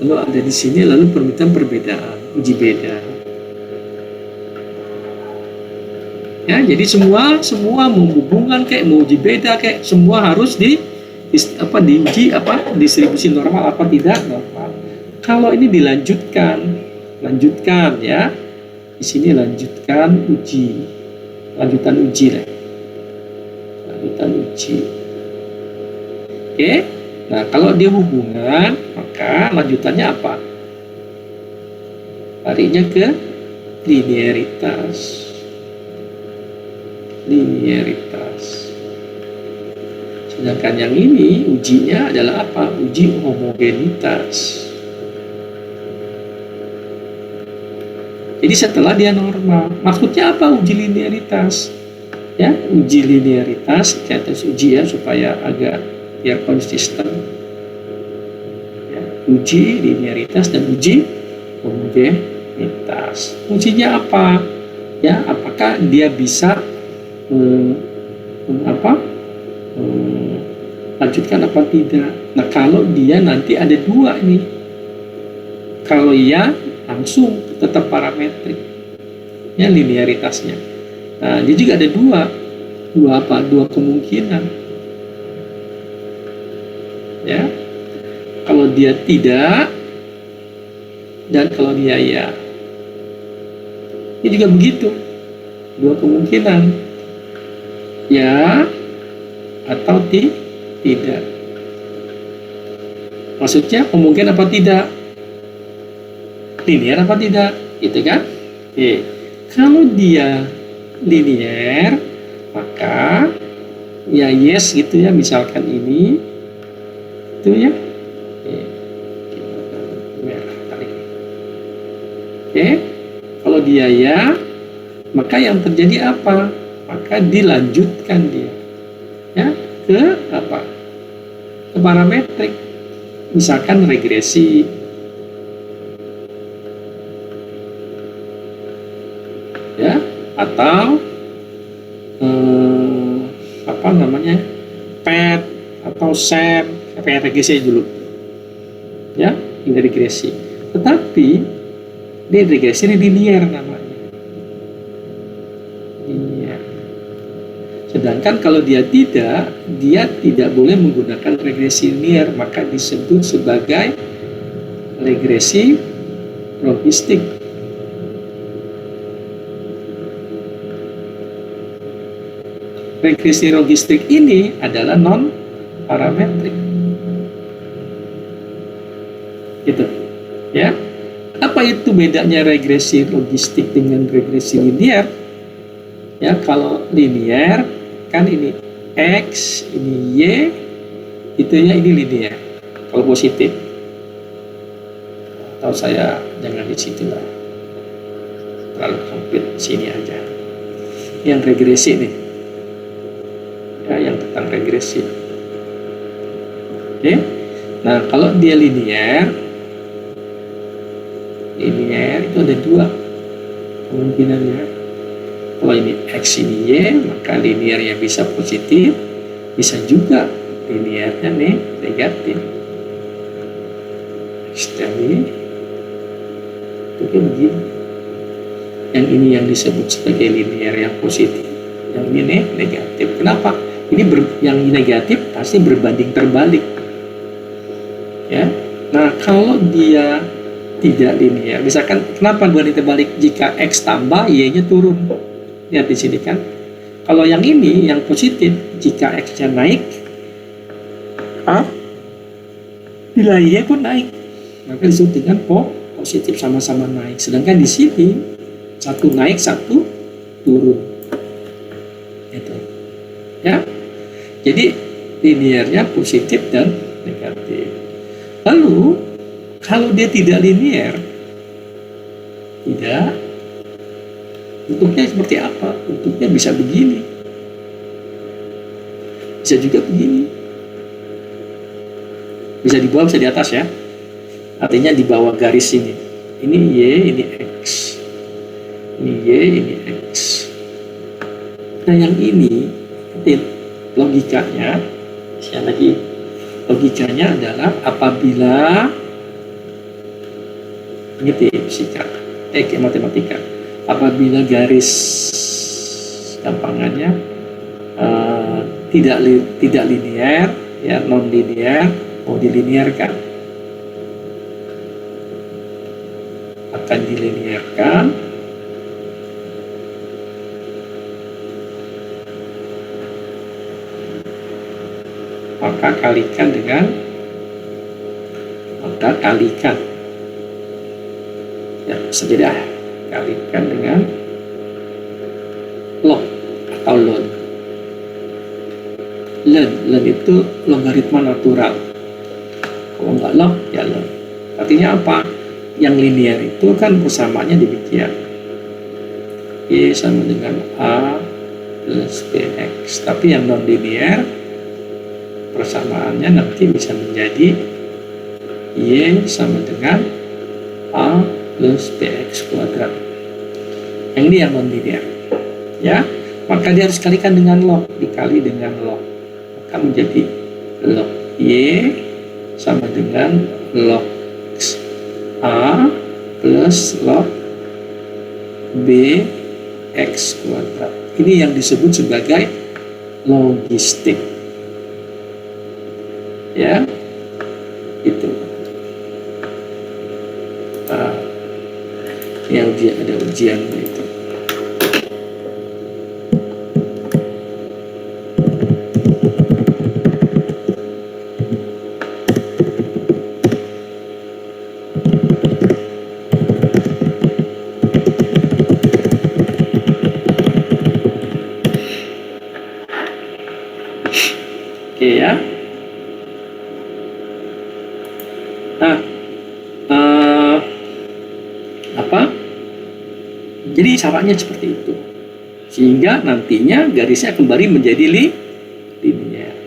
A: lalu ada di sini, lalu permintaan perbedaan, uji beda. Ya, jadi semua menghubungkan kayak mau uji beda kayak semua harus diuji distribusi normal apa tidak normal. Kalau ini dilanjutkan ya. Di sini lanjutan uji lah. Lanjutan uji. Oke. Nah, kalau dia hubungan, maka lanjutannya apa? Larinya ke linearitas. Sedangkan yang ini ujinya adalah apa? Uji homogenitas. Jadi setelah dia normal, maksudnya apa uji linearitas? Ya, uji linearitas, kita uji ya supaya agak biar konsisten. Ya, uji linearitas dan uji homogenitas. Ujinya apa? Ya, apakah dia bisa lanjutkan apa tidak? Nah, kalau dia nanti ada dua nih, kalau iya langsung tetap parametrik, ya linearitasnya. Nah, dia juga ada dua kemungkinan. Ya, kalau dia tidak dan kalau dia ya, ini juga begitu, dua kemungkinan, ya atau tidak. Maksudnya kemungkinan apa tidak, linear apa tidak, gitu kan? Kalau dia linear, maka ya yes gitu ya, misalkan ini itu ya. Kalau dia ya, maka yang terjadi apa? Maka dilanjutkan dia. ke apa? Ke parametrik. Misalkan regresi, ya, atau apa namanya, PET atau SEM, regresi dulu, ya, ini regresi. Tetapi ini regresi ini linear namanya, linear. Sedangkan kalau dia tidak boleh menggunakan regresi linear, maka disebut sebagai regresi logistik. Regresi logistik ini adalah non parametrik, gitu, ya. Apa itu bedanya regresi logistik dengan regresi linear? Ya, kalau linear kan ini X, ini Y, itu ya, ini linear. Kalau positif, atau saya jangan di situ lah, terlalu sempit, sini aja. Yang regresi nih, ya, yang tentang regresi. Oke, nah kalau dia linear itu ada dua kemungkinannya. Kalau ini X, ini Y, maka linearnya bisa positif, bisa juga linearnya nih negatif. X tadi itu kayak begini. Yang ini yang disebut sebagai linear yang positif, yang ini negatif. Kenapa? Ini yang negatif pasti berbanding terbalik, ya. Nah, kalau dia tidak linear, misalkan kenapa berbanding terbalik? Jika X tambah, Y-nya turun. Lihat di sini kan. Kalau yang ini yang positif, jika X-nya naik, nilai Y pun naik, maka disebut dengan positif, sama-sama naik. Sedangkan di sini satu naik, satu turun, gitu, ya. Jadi linearnya positif dan negatif. Lalu kalau dia tidak linear, bentuknya seperti apa? Bentuknya bisa begini, bisa juga begini, bisa di bawah, bisa di atas, ya. Artinya di bawah garis ini. Ini Y, ini X. Ini Y, ini X. Nah, yang ini logikanya, sekali lagi, logikanya adalah apabila ini fisika, matematika, apabila garis gampangannya tidak linear, ya, non linear, mau dilinearkan, akan dilinearkan, maka kalikan ya, sejadah, kalikan dengan log atau ln. Ln itu logaritma natural. Kalau nggak log, ya ln. Artinya apa? Yang linear itu kan persamaannya demikian, Y sama dengan A plus BX. Tapi yang non linear persamaannya nanti bisa menjadi Y sama dengan A plus BX kuadrat. Yang ini yang non linear, ya. Maka dia harus kalikan dengan log, dikali dengan log, maka menjadi log Y sama dengan log A plus log BX kuadrat. Ini yang disebut sebagai logistik, ya, itu. Yang dia ada ujian itu. Oke, ya. Nah, jadi caranya seperti itu, sehingga nantinya garisnya kembali menjadi linear.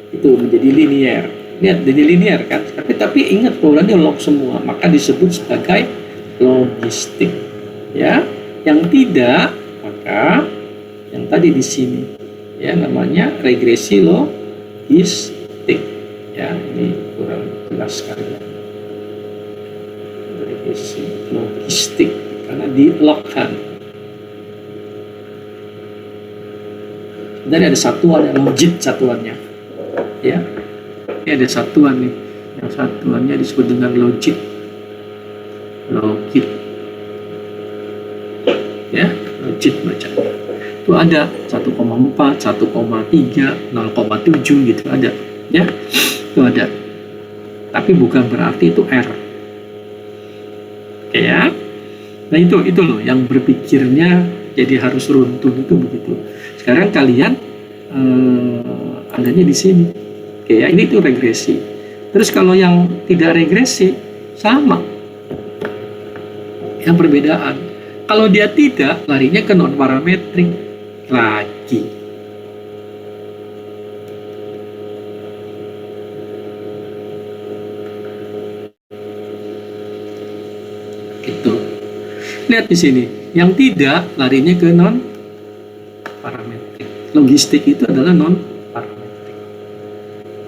A: itu menjadi linear. Lihat jadi linear kan, tapi ingat polanya log semua, maka disebut sebagai logistik. Ya, yang tidak maka yang tadi di sini ya namanya regresi logistik. Ya, ini kurang jelas sekali ya. Regresi logistik karena di log kan. Dan ada satuan yang logit satuannya. Ya. Ini ada satuan nih. Yang satuannya disebut dengan logit. Logit. Ya, logit bacanya. Itu ada 1,4, 1,3, 0,7 gitu ada. Ya. Itu ada. Tapi bukan berarti itu R. Oke ya. Nah itu loh yang berpikirnya jadi harus runtun itu begitu. Sekarang kalian adanya di sini. Oke ya, ini tuh regresi. Terus kalau yang tidak regresi sama. Yang perbedaan. Kalau dia tidak, larinya ke non parametrik lagi. Gitu. Lihat di sini, yang tidak larinya ke non parametrik. Logistik itu adalah non parametrik.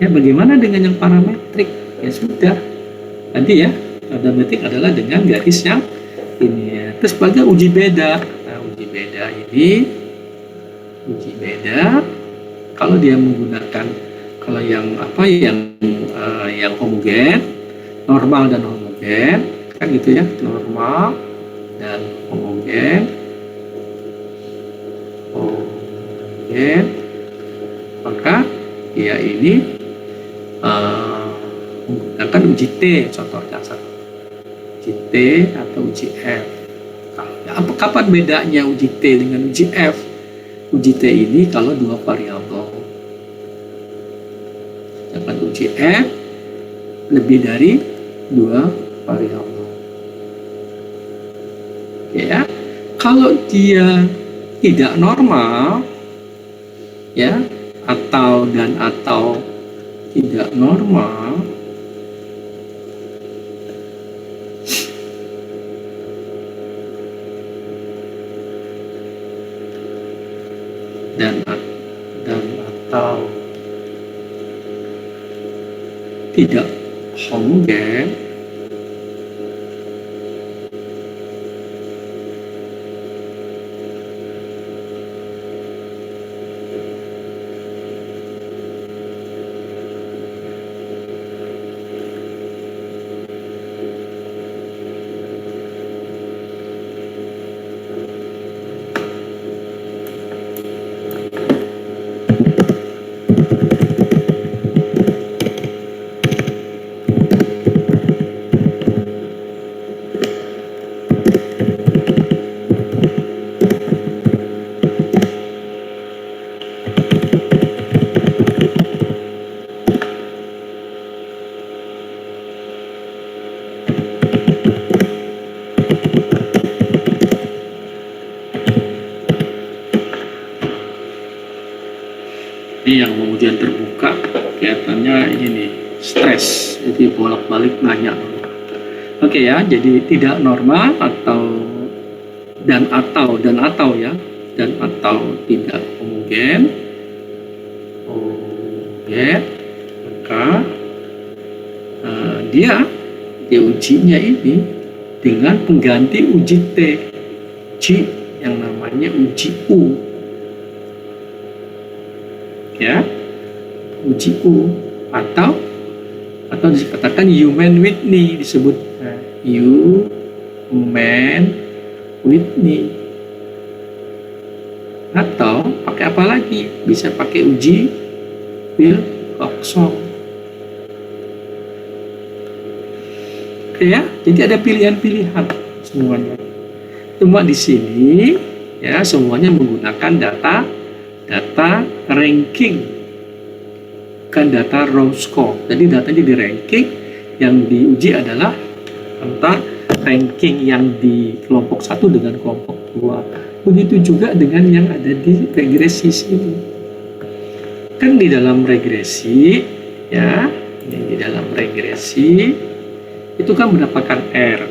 A: Ya, bagaimana dengan yang parametrik? Ya sudah. Tadi ya, parametrik adalah dengan garis yang ini ya. Terus pada uji beda. Nah, uji beda ini kalau dia menggunakan kalau yang apa yang homogen, normal dan homogen kan gitu ya, normal dan homogen, maka dia ini menggunakan uji T contohnya, uji T atau uji F. Kapan bedanya uji T dengan uji F? Uji T ini kalau dua variabel, sedangkan uji F lebih dari dua variabel. Ya, kalau dia tidak normal, ya, atau tidak normal, dan atau tidak homogen, ini yang kemudian terbuka kelihatannya ini nih stres, jadi bolak-balik nanya. Oke ya, jadi tidak normal dan atau ya, dan atau tidak homogen, maka dia ujinya ini dengan pengganti uji T, uji yang namanya uji U. Ya, uji U atau dikatakan Human-Whitney, disebut Human-Whitney, atau pakai apa lagi, bisa pakai uji Wilcoxon. Oke ya, jadi ada pilihan-pilihan semuanya. Cuma di sini ya semuanya menggunakan data ranking, bukan data raw score. Jadi datanya di ranking, yang diuji adalah tentang ranking yang di kelompok 1 dengan kelompok 2. Begitu juga dengan yang ada di regresi ini. Kan di dalam regresi, ya, ini di dalam regresi itu kan mendapatkan R,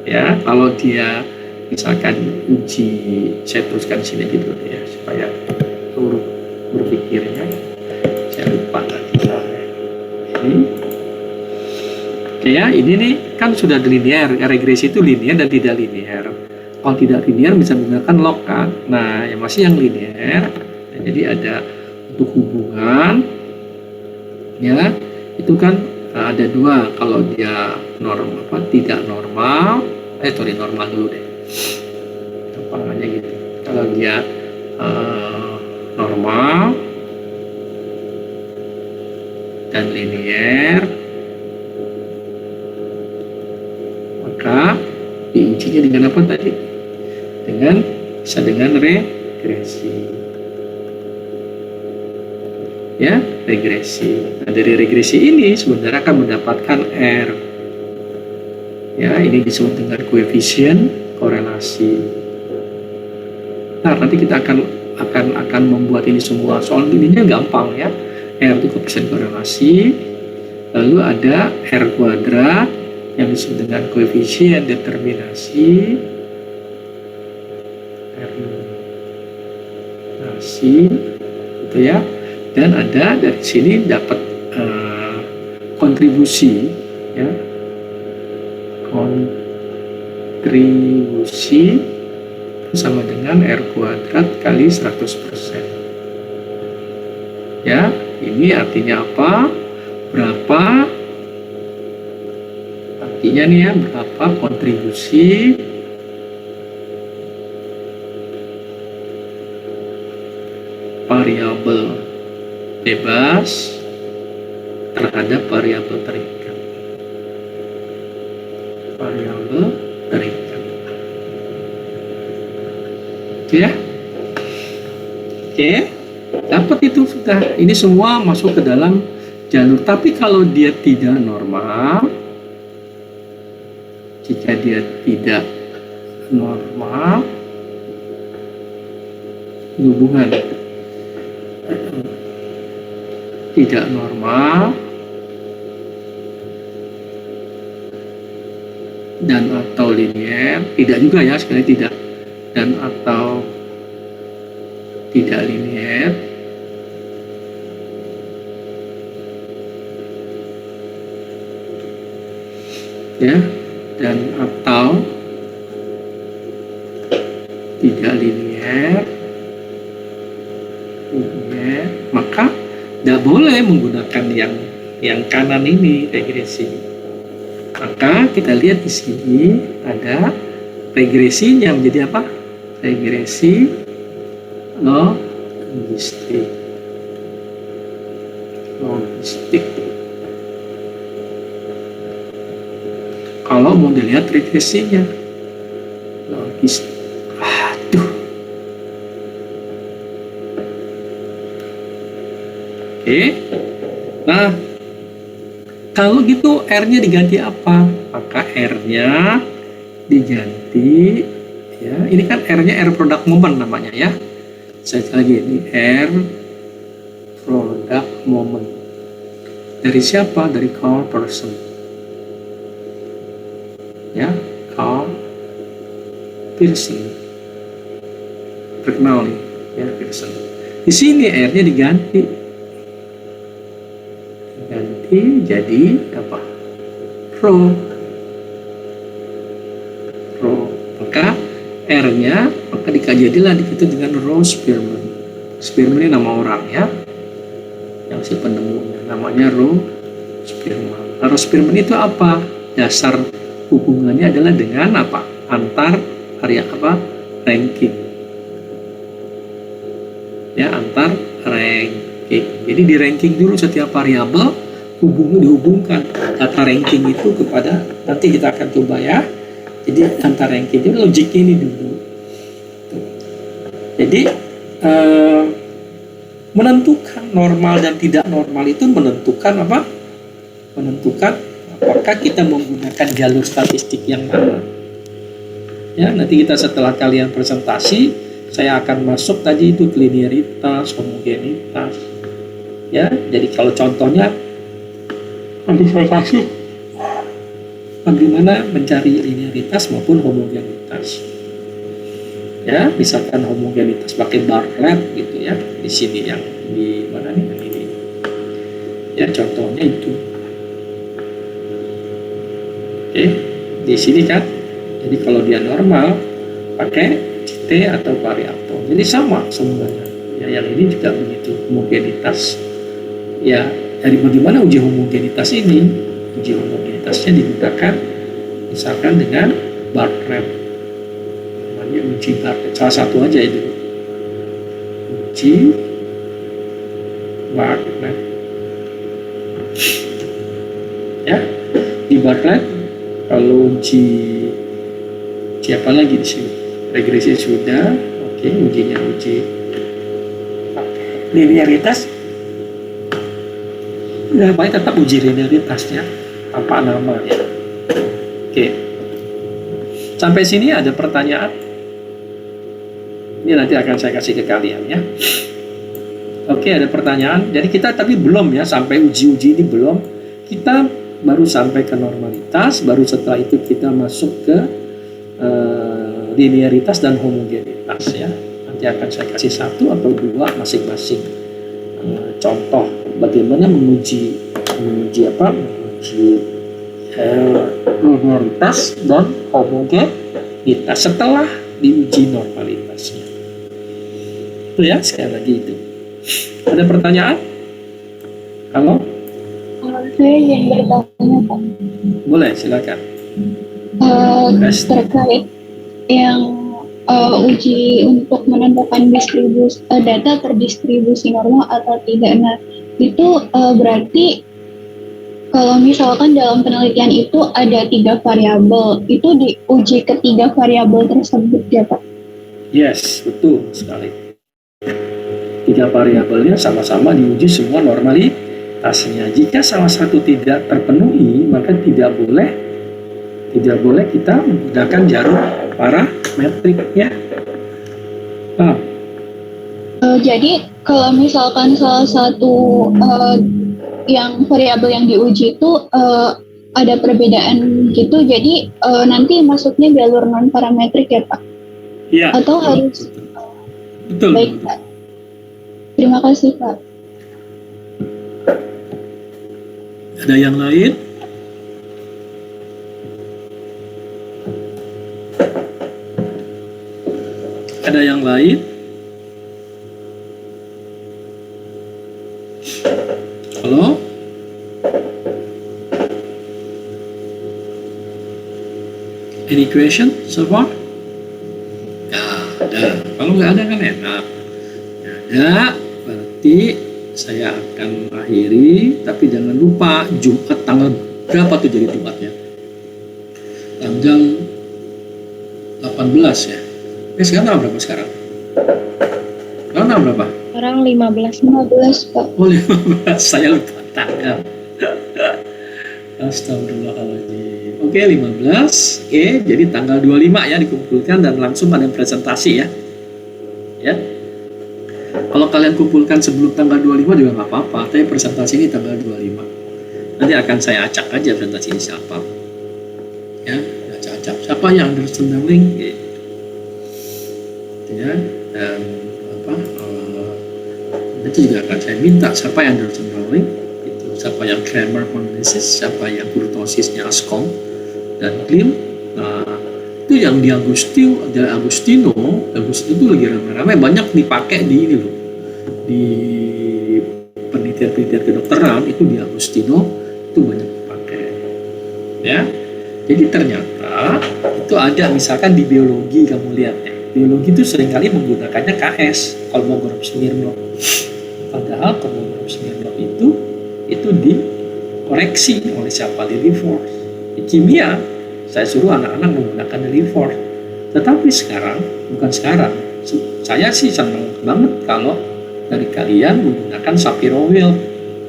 A: ya. Kalau dia misalkan uji, saya teruskan sini gitu ya, supaya urut berpikirnya. Saya lupa tadi ini. Oke ya, ini nih kan sudah linear. Regresi itu linear dan tidak linear. Kalau tidak linear bisa menggunakan log kan. Nah, yang masih yang linear. Nah, jadi ada untuk hubungan, ya, itu kan ada dua. Kalau dia tidak normal, normal dulu deh, gampangannya gitu. Kalau dia normal dan linear, maka diujinya dengan apa tadi? Bisa dengan regresi. Ya, regresi. Nah, dari regresi ini sebenarnya akan mendapatkan R. Ya, ini disebut dengan koefisien korelasi. Nah, nanti kita akan membuat ini semua. Soal ininya gampang ya. R itu koefisien korelasi. Lalu ada R kuadrat yang disebut dengan koefisien determinasi. Gitu ya. Dan ada dari sini dapat kontribusi, ya, kontribusi sama dengan R kuadrat kali 100%. Ya, ini artinya apa? Artinya nih ya, berapa kontribusi variabel bebas terhadap variabel terikat. Ya, oke, dapat itu sudah. Ini semua masuk ke dalam jalur. Tapi kalau dia tidak normal, jika dia tidak normal, hubungan tidak normal dan atau linear, tidak juga ya, sekali tidak, dan atau tidak linear, ya, dan atau tidak linear, maka tidak boleh menggunakan yang kanan ini, regresi. Maka kita lihat di sini ada regresinya menjadi apa? Regresi logistik. Kalau mau dilihat regresinya, logistik. Oke. Nah, kalau gitu R-nya diganti apa? Maka R-nya diganti, ya. Ini kan R-nya R product moment namanya ya. Saya lagi ini R product moment. Dari siapa? Dari Carl Pearson. Ya, Carl Pearson. Terkenal nih, ya, Pearson. Di sini R-nya diganti jadi apa? Rho. Maka R-nya maka dikajadilah itu dengan Rho Spearman. Spearman ini nama orang ya, yang si penemunya namanya Rho Spearman. Rho Spearman itu apa? Dasar hubungannya adalah dengan apa? Antar ranking. Ya, antar ranking. Jadi di ranking dulu setiap variabel dihubungkan data ranking itu kepada, nanti kita akan coba ya. Jadi antar ranking itu logiknya ini dulu. Jadi menentukan normal dan tidak normal itu menentukan apa? Menentukan apakah kita menggunakan jalur statistik yang mana. Ya, nanti kita setelah kalian presentasi, saya akan masuk tadi itu linearitas, homogenitas. Ya, jadi kalau contohnya nanti saya kasih bagaimana mencari linearitas maupun homogenitas. Ya, misalkan homogenitas pakai Bartlett gitu ya, di sini yang di mana nih yang ini. Ya, contohnya itu. Oke, di sini kan. Jadi kalau dia normal pakai T atau variabel. Jadi sama semuanya. Ya, yang ini juga begitu, homogenitas. Ya, dari bagaimana uji homogenitas ini? Uji homogenitasnya digunakan misalkan dengan Bartlett. Namanya uji Bartlett. Salah satu aja itu. Uji Bartlett. Ya, di Bartlett kalau uji siapa lagi di sini? Regresi sudah, oke, ujinya uji linearitas. Nah, baik tetap uji linearitasnya tanpa nama ya. Oke. Sampai sini ada pertanyaan? Ini nanti akan saya kasih ke kalian ya. Oke, ada pertanyaan. Jadi kita tapi belum ya, sampai uji-uji ini belum. Kita baru sampai ke normalitas, baru setelah itu kita masuk ke linearitas dan homogenitas ya. Nanti akan saya kasih satu atau dua masing-masing contoh bagaimana menguji linearitas dan homogenitas setelah diuji normalitasnya. Itu ya, sekali lagi itu. Ada pertanyaan? Halo?
D: Saya yang bertanya Pak,
A: Boleh, silakan.
D: terkait yang uji untuk menentukan data terdistribusi normal atau tidak. Nah, itu berarti kalau misalkan dalam penelitian itu ada 3 variabel, itu diuji ketiga variabel tersebut ya Pak?
A: Yes, betul sekali. 3 variabelnya sama-sama diuji semua normalitasnya. Jika salah satu tidak terpenuhi, maka tidak boleh kita menggunakan jarum parametrik ya.
D: Jadi kalau misalkan salah satu yang variabel yang diuji itu ada perbedaan gitu, jadi nanti masuknya jalur non parametrik ya Pak?
A: Iya.
D: Atau harus?
A: Betul.
D: Baik Pak. Terima kasih Pak.
A: Ada yang lain? Ada yang lain? Halo? Any question so far? Ya, ada. Kalau nggak ada kan enak. Ada, berarti saya akan akhiri. Tapi jangan lupa Jumat tanggal berapa tuh jadi Jumatnya? Tanggal 18 ya. Sekarang tanggal berapa sekarang? Sekarang tanggal berapa?
B: Sekarang 15.
D: 15 Pak.
A: Oh 15, saya lupa tanggal. Astagfirullahaladzim. Oke 15, oke, jadi tanggal 25 ya dikumpulkan dan langsung pada presentasi ya. Ya. Kalau kalian kumpulkan sebelum tanggal 25 juga nggak apa-apa, tapi presentasi ini tanggal 25. Nanti akan saya acak aja presentasi ini siapa. Ya, acak-acak. Siapa yang understand learning? Gitu. Ya, dan itu juga akan saya minta siapa yang understand learning, itu siapa yang Kramer analysis, siapa yang kurtosisnya Ascom dan Klim. Nah, itu yang di Agustino itu lagi ramai-ramai, banyak dipakai di ini loh, di penelitian kedokteran itu di Agustino itu banyak dipakai ya. Jadi ternyata itu ada misalkan di biologi, kamu lihat ya, biologi itu seringkali menggunakannya KS, Kolmogorov-Smirnov. Padahal Kolmogorov-Smirnov itu dikoreksi oleh siapa? Lilliefors. Di kimia saya suruh anak-anak menggunakan Lilliefors. Tetapi sekarang, bukan sekarang, saya sih senang banget kalau dari kalian menggunakan Shapiro-Wilk,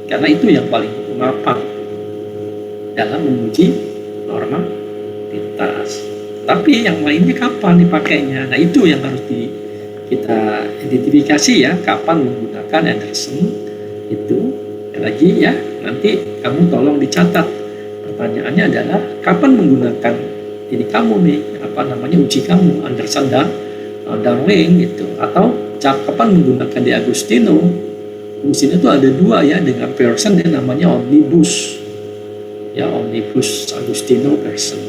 A: karena itu yang paling mapan dalam menguji normalitas. Tapi yang lainnya kapan dipakainya? Nah itu yang harus kita identifikasi ya, kapan menggunakan Anderson itu lagi ya, nanti kamu tolong dicatat. Pertanyaannya adalah kapan menggunakan ini kamu nih, apa namanya, uji kamu Anderson dan Darling gitu, atau kapan menggunakan di Agostino. Agostino itu ada dua ya, dengan Pearson yang namanya omnibus ya, omnibus Agostino Pearson.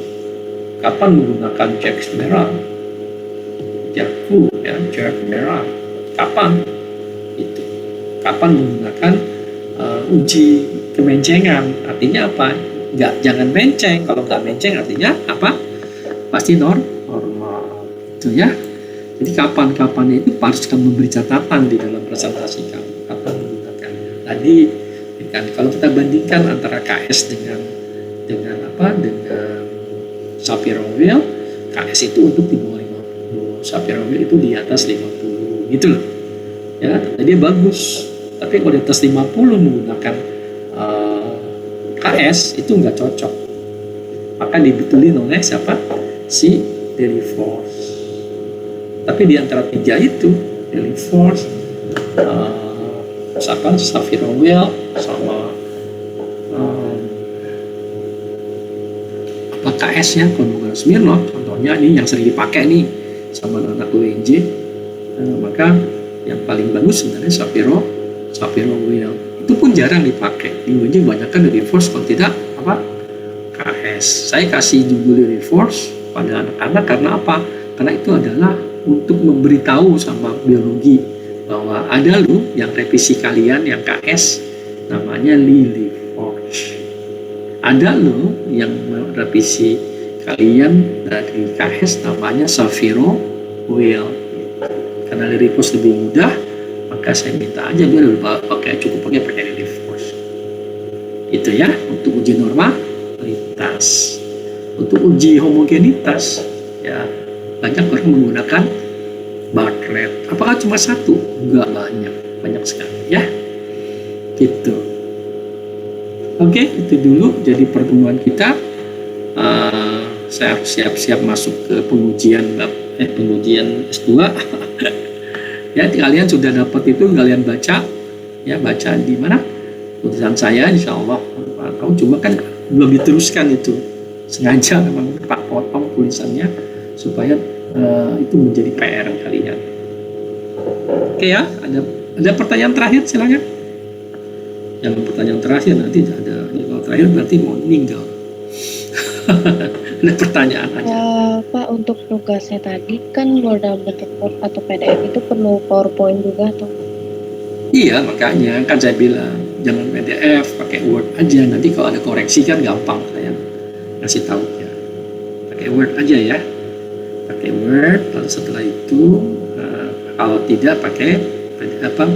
A: Kapan menggunakan Jacques Merah, Jaku ya, Jacques Merah, kapan itu, kapan menggunakan uji kemencengan, artinya apa? Jangan menceng. Kalau nggak menceng artinya apa? Pasti normal itu ya. Jadi kapan-kapannya itu harus kamu beri catatan di dalam presentasi kamu, kapan menggunakan. Tadi kan kalau kita bandingkan antara KS dengan Shapiro Wheel, KS itu untuk di bawah 50, Shapiro Wheel itu di atas 50 gitu loh ya. Tadi bagus, tapi kalau di atas 50 menggunakan KS itu nggak cocok, maka dibetulin oleh siapa? Si Deliforce. Tapi di antara tiga itu, Deliforce, Shapiro Wheel, sama KS ya, kalau Smirnov contohnya ini yang sering dipakai nih sama anak UNJ, maka yang paling bagus sebenarnya Shapiro Wheel. Itu pun jarang dipakai di UNJ, kebanyakan Deliforce kalau tidak apa KS. Saya kasih judul Deliforce pada anak-anak karena apa? Karena itu adalah untuk memberitahu sama biologi bahwa ada loh yang revisi kalian yang KS namanya Liliforce, ada loh yang revisi kalian dari KS namanya Shapiro Wheel. Karena Liliforce lebih mudah, maka saya minta aja biar cukup pakai Liliforce itu ya, untuk uji normalitas. Untuk uji homogenitas ya banyak orang menggunakan Bartlett. Apakah cuma satu? Enggak, banyak sekali ya gitu. Oke, itu dulu jadi pertemuan kita. Saya siap-siap masuk ke pengujian S2 ya. Kalian sudah dapat itu, kalian baca ya, baca di mana tulisan saya, insya Allah tahu. Cuma kan belum diteruskan itu, sengaja memang tak potong tulisannya supaya itu menjadi PR kalian. Oke ya, ada pertanyaan terakhir, silakan. Jangan pertanyaan terakhir, nanti ada. Kalau terakhir berarti mau meninggal. Ada pertanyaan aja.
B: Pak, untuk tugasnya tadi kan kalau dalam bentuk Word atau PDF itu perlu PowerPoint juga tuh.
A: Iya, makanya kan saya bilang jangan PDF, pakai Word aja. Nanti kalau ada koreksi kan gampang saya ngasih tahu ya. Pakai Word aja ya. Pakai Word, lalu setelah itu kalau tidak pakai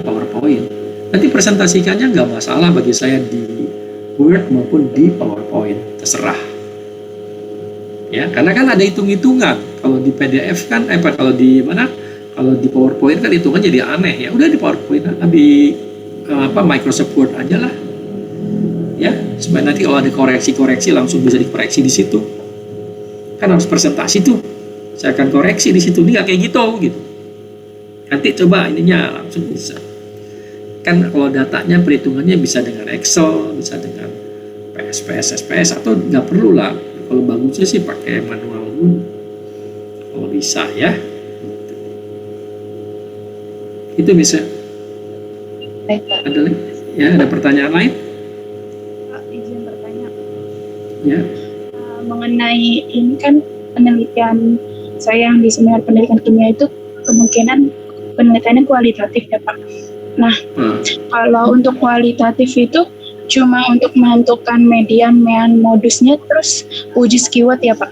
A: PowerPoint. Nanti presentasikannya nggak masalah bagi saya di Word maupun di PowerPoint, terserah. Ya, karena kan ada hitung-hitungan. Kalau di PDF kan, kalau di mana? Kalau di PowerPoint kan hitungannya jadi aneh ya. Udah di PowerPoint, di Microsoft Word aja lah. Ya, supaya nanti kalau ada koreksi-koreksi langsung bisa dikoreksi di situ. Kan harus presentasi tuh. Saya akan koreksi di situ, ini nggak kayak gitu. Nanti coba ininya langsung bisa. Kan kalau datanya perhitungannya bisa dengan Excel, bisa dengan SPS, atau nggak perlu lah. Kalau bagusnya sih pakai manual dulu, kalau bisa ya. Itu bisa.
B: Baik, Pak.
A: Ada pertanyaan lain?
D: Pak, izin bertanya.
A: Ya.
D: Mengenai ini kan penelitian saya yang di seminar pendidikan kimia itu kemungkinan penelitiannya kualitatif ya Pak. Nah, kalau untuk kualitatif itu cuma untuk menentukan median modusnya terus uji skiwat ya Pak?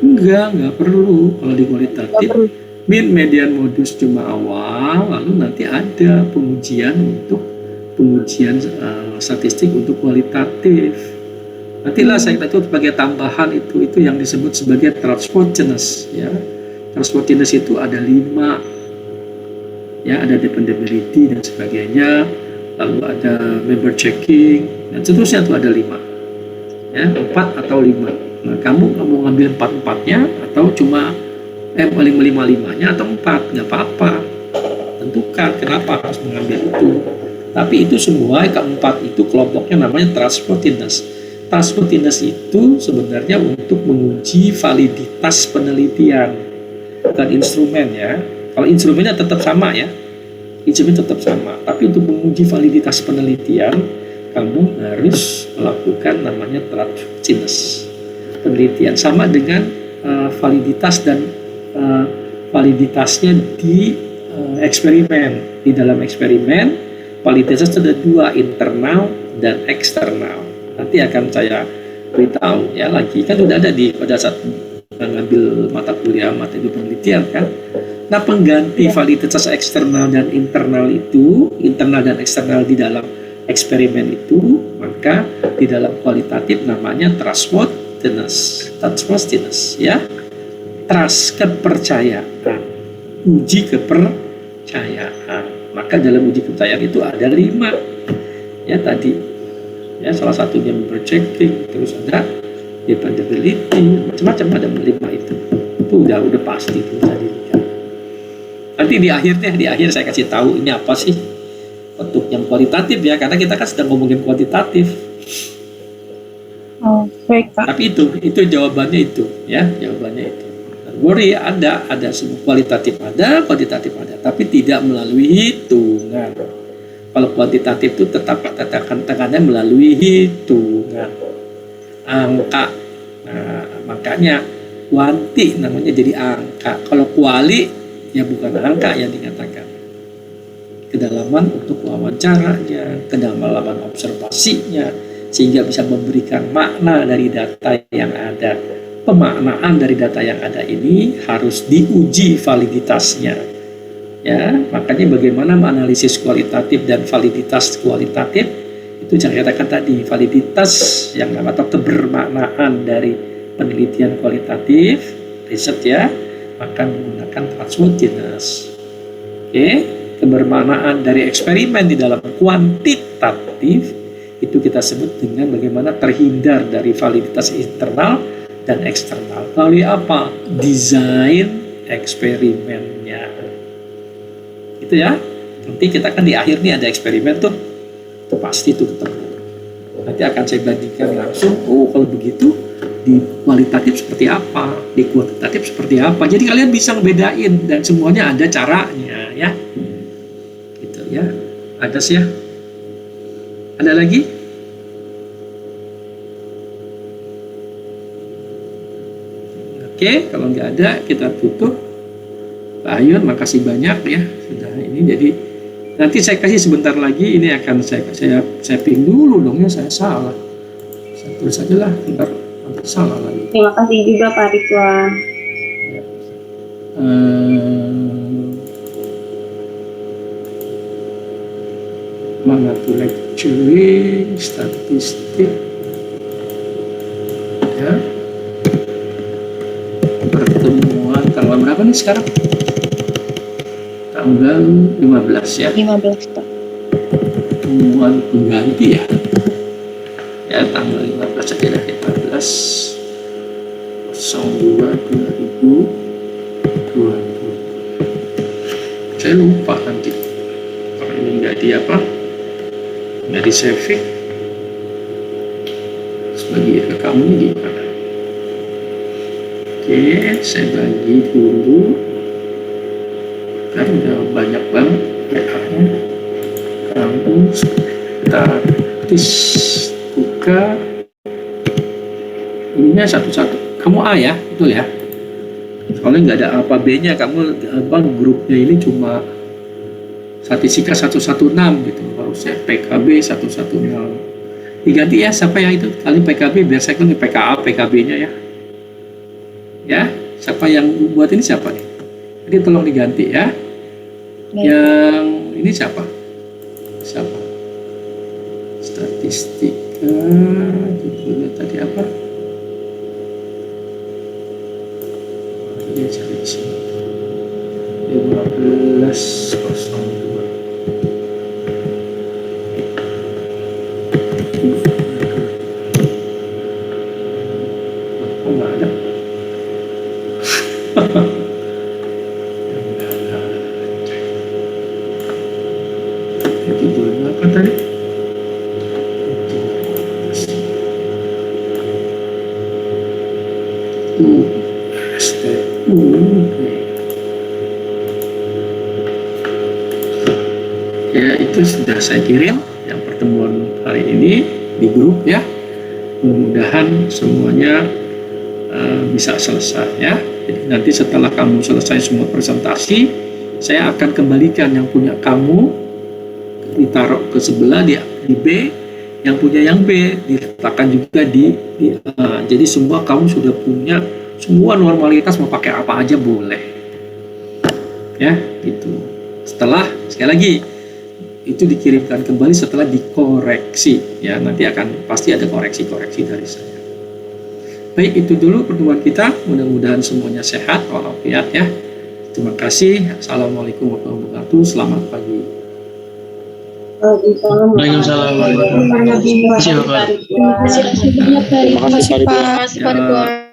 A: Nggak perlu kalau di kualitatif.
D: Nggak perlu.
A: Median modus cuma awal, lalu nanti ada pengujian statistik untuk kualitatif. Nantilah saya itu sebagai tambahan itu yang disebut sebagai transportedness ya. Transportedness itu ada 5 ya, ada dependability dan sebagainya, lalu ada member checking dan seterusnya, itu ada 5 ya, 4 atau 5. Nah, kamu mau ngambil 4-4-nya atau cuma paling 5-5-nya atau 4, nggak apa-apa, tentukan kenapa harus mengambil itu. Tapi itu semua keempat itu kelompoknya namanya trustworthiness. Trustworthiness itu sebenarnya untuk menguji validitas penelitian, bukan instrumen ya. Kalau instrumennya tetap sama ya, instrumen tetap sama. Tapi untuk menguji validitas penelitian, kamu harus melakukan namanya trustworthiness. Penelitian sama dengan validitas dan validitasnya di eksperimen. Di dalam eksperimen validitas ada dua, internal dan eksternal. Nanti akan saya beritahu ya lagi, kan sudah ada pada saat mengambil mata kuliah materi penelitian kan. Nah, pengganti validitas eksternal dan internal itu, internal dan eksternal di dalam eksperimen itu, maka di dalam kualitatif namanya trustworthiness ya. Trust, kepercayaan, uji kepercayaan. Maka dalam uji kepercayaan itu ada 5 ya tadi ya, salah satunya member checking, terus ada dependability, macam-macam, ada 5 itu udah pasti itu tadi. Nanti di akhir saya kasih tahu ini apa sih untuk yang kualitatif ya, karena kita kan sedang ngomongin kuantitatif.
B: Oh, baik Pak.
A: Tapi itu jawabannya itu ya, jawabannya itu. Worry ada semua, kualitatif ada, kuantitatif ada, tapi tidak melalui hitungan. Kalau kuantitatif itu tetap tekannya melalui hitungan, angka. Nah, makanya kuanti namanya jadi angka. Kalau kuali ya bukan angka yang dikatakan. Kedalaman untuk wawancaranya, kedalaman observasinya, sehingga bisa memberikan makna dari data yang ada. Pemaknaan dari data yang ada ini harus diuji validitasnya ya. Makanya bagaimana menganalisis kualitatif dan validitas kualitatif itu saya katakan tadi, validitas yang atau kebermaknaan dari penelitian kualitatif riset ya, maka menggunakan trustworthiness. Oke, kebermaknaan dari eksperimen di dalam kuantitatif itu kita sebut dengan bagaimana terhindar dari validitas internal dan eksternal. Melalui apa? Desain eksperimennya. Itu ya. Nanti kita kan di akhir nih ada eksperimen tuh. Itu pasti tuh ketemu. Nanti akan saya bandingkan langsung. Oh, kalau begitu di kualitatif seperti apa, di kuantitatif seperti apa. Jadi kalian bisa ngebedain dan semuanya ada caranya ya. Gitu ya. Ada sih ya. Ada lagi? Oke, kalau nggak ada kita tutup. Pak Ayun, makasih banyak ya sudah ini. Jadi nanti saya kasih sebentar lagi, ini akan saya ping dulu dong ya, saya salah. Saya tulis aja lah, bentar nanti salah lagi.
E: Terima kasih juga Pak Ridwan.
A: Mana tuh lecturing, statistik ya. Pertemuan tanggal berapa nih sekarang? Tanggal 15 ya.
B: 15 Pak.
A: Pertemuan pengganti ya. Ya tanggal 15 aja lah, 15 02 2020. Saya lupa nanti. Kalau ini nggak di apa? Nggak di saving. Sebagai rekamnya gimana? Oke, saya bagi dulu kan udah banyak banget PA-nya. Kamu statistika ininya satu-satu. Kamu A ya, betul ya? Soalnya nggak ada apa B-nya, kamu grupnya ini cuma statistika 116 gitu. Harusnya PKB 110. Diganti ya, siapa ya itu? Kali PKB biar saya kan PKA, PKB-nya ya. Ya, siapa yang buat ini siapa nih? Jadi tolong diganti ya. Yang ini siapa? Siapa? Statistika judulnya tadi apa? Dia cari di sini. 1502. Kok nggak ada? Judulnya apa tadi? STU. Ya, itu sudah saya kirim yang pertemuan hari ini di grup ya. Mudah-mudahan semuanya bisa selesai ya. Jadi nanti setelah kamu selesai semua presentasi, saya akan kembalikan yang punya kamu ditaruh ke sebelah di B, yang punya yang B diletakkan juga di A. Jadi semua kamu sudah punya semua normalitas, mau pakai apa aja boleh. Ya, gitu. Setelah sekali lagi itu dikirimkan kembali setelah dikoreksi ya, nanti akan pasti ada koreksi-koreksi dari saya. Baik, itu dulu pertemuan kita, mudah-mudahan semuanya sehat walafiat ya. Terima kasih. Assalamualaikum warahmatullahi wabarakatuh. Selamat pagi.
E: Waalaikumsalam warahmatullahi wabarakatuh.
D: Terima kasih banyak Pak Ridwan.
B: Terima kasih Pak Ridwan.
A: Ya.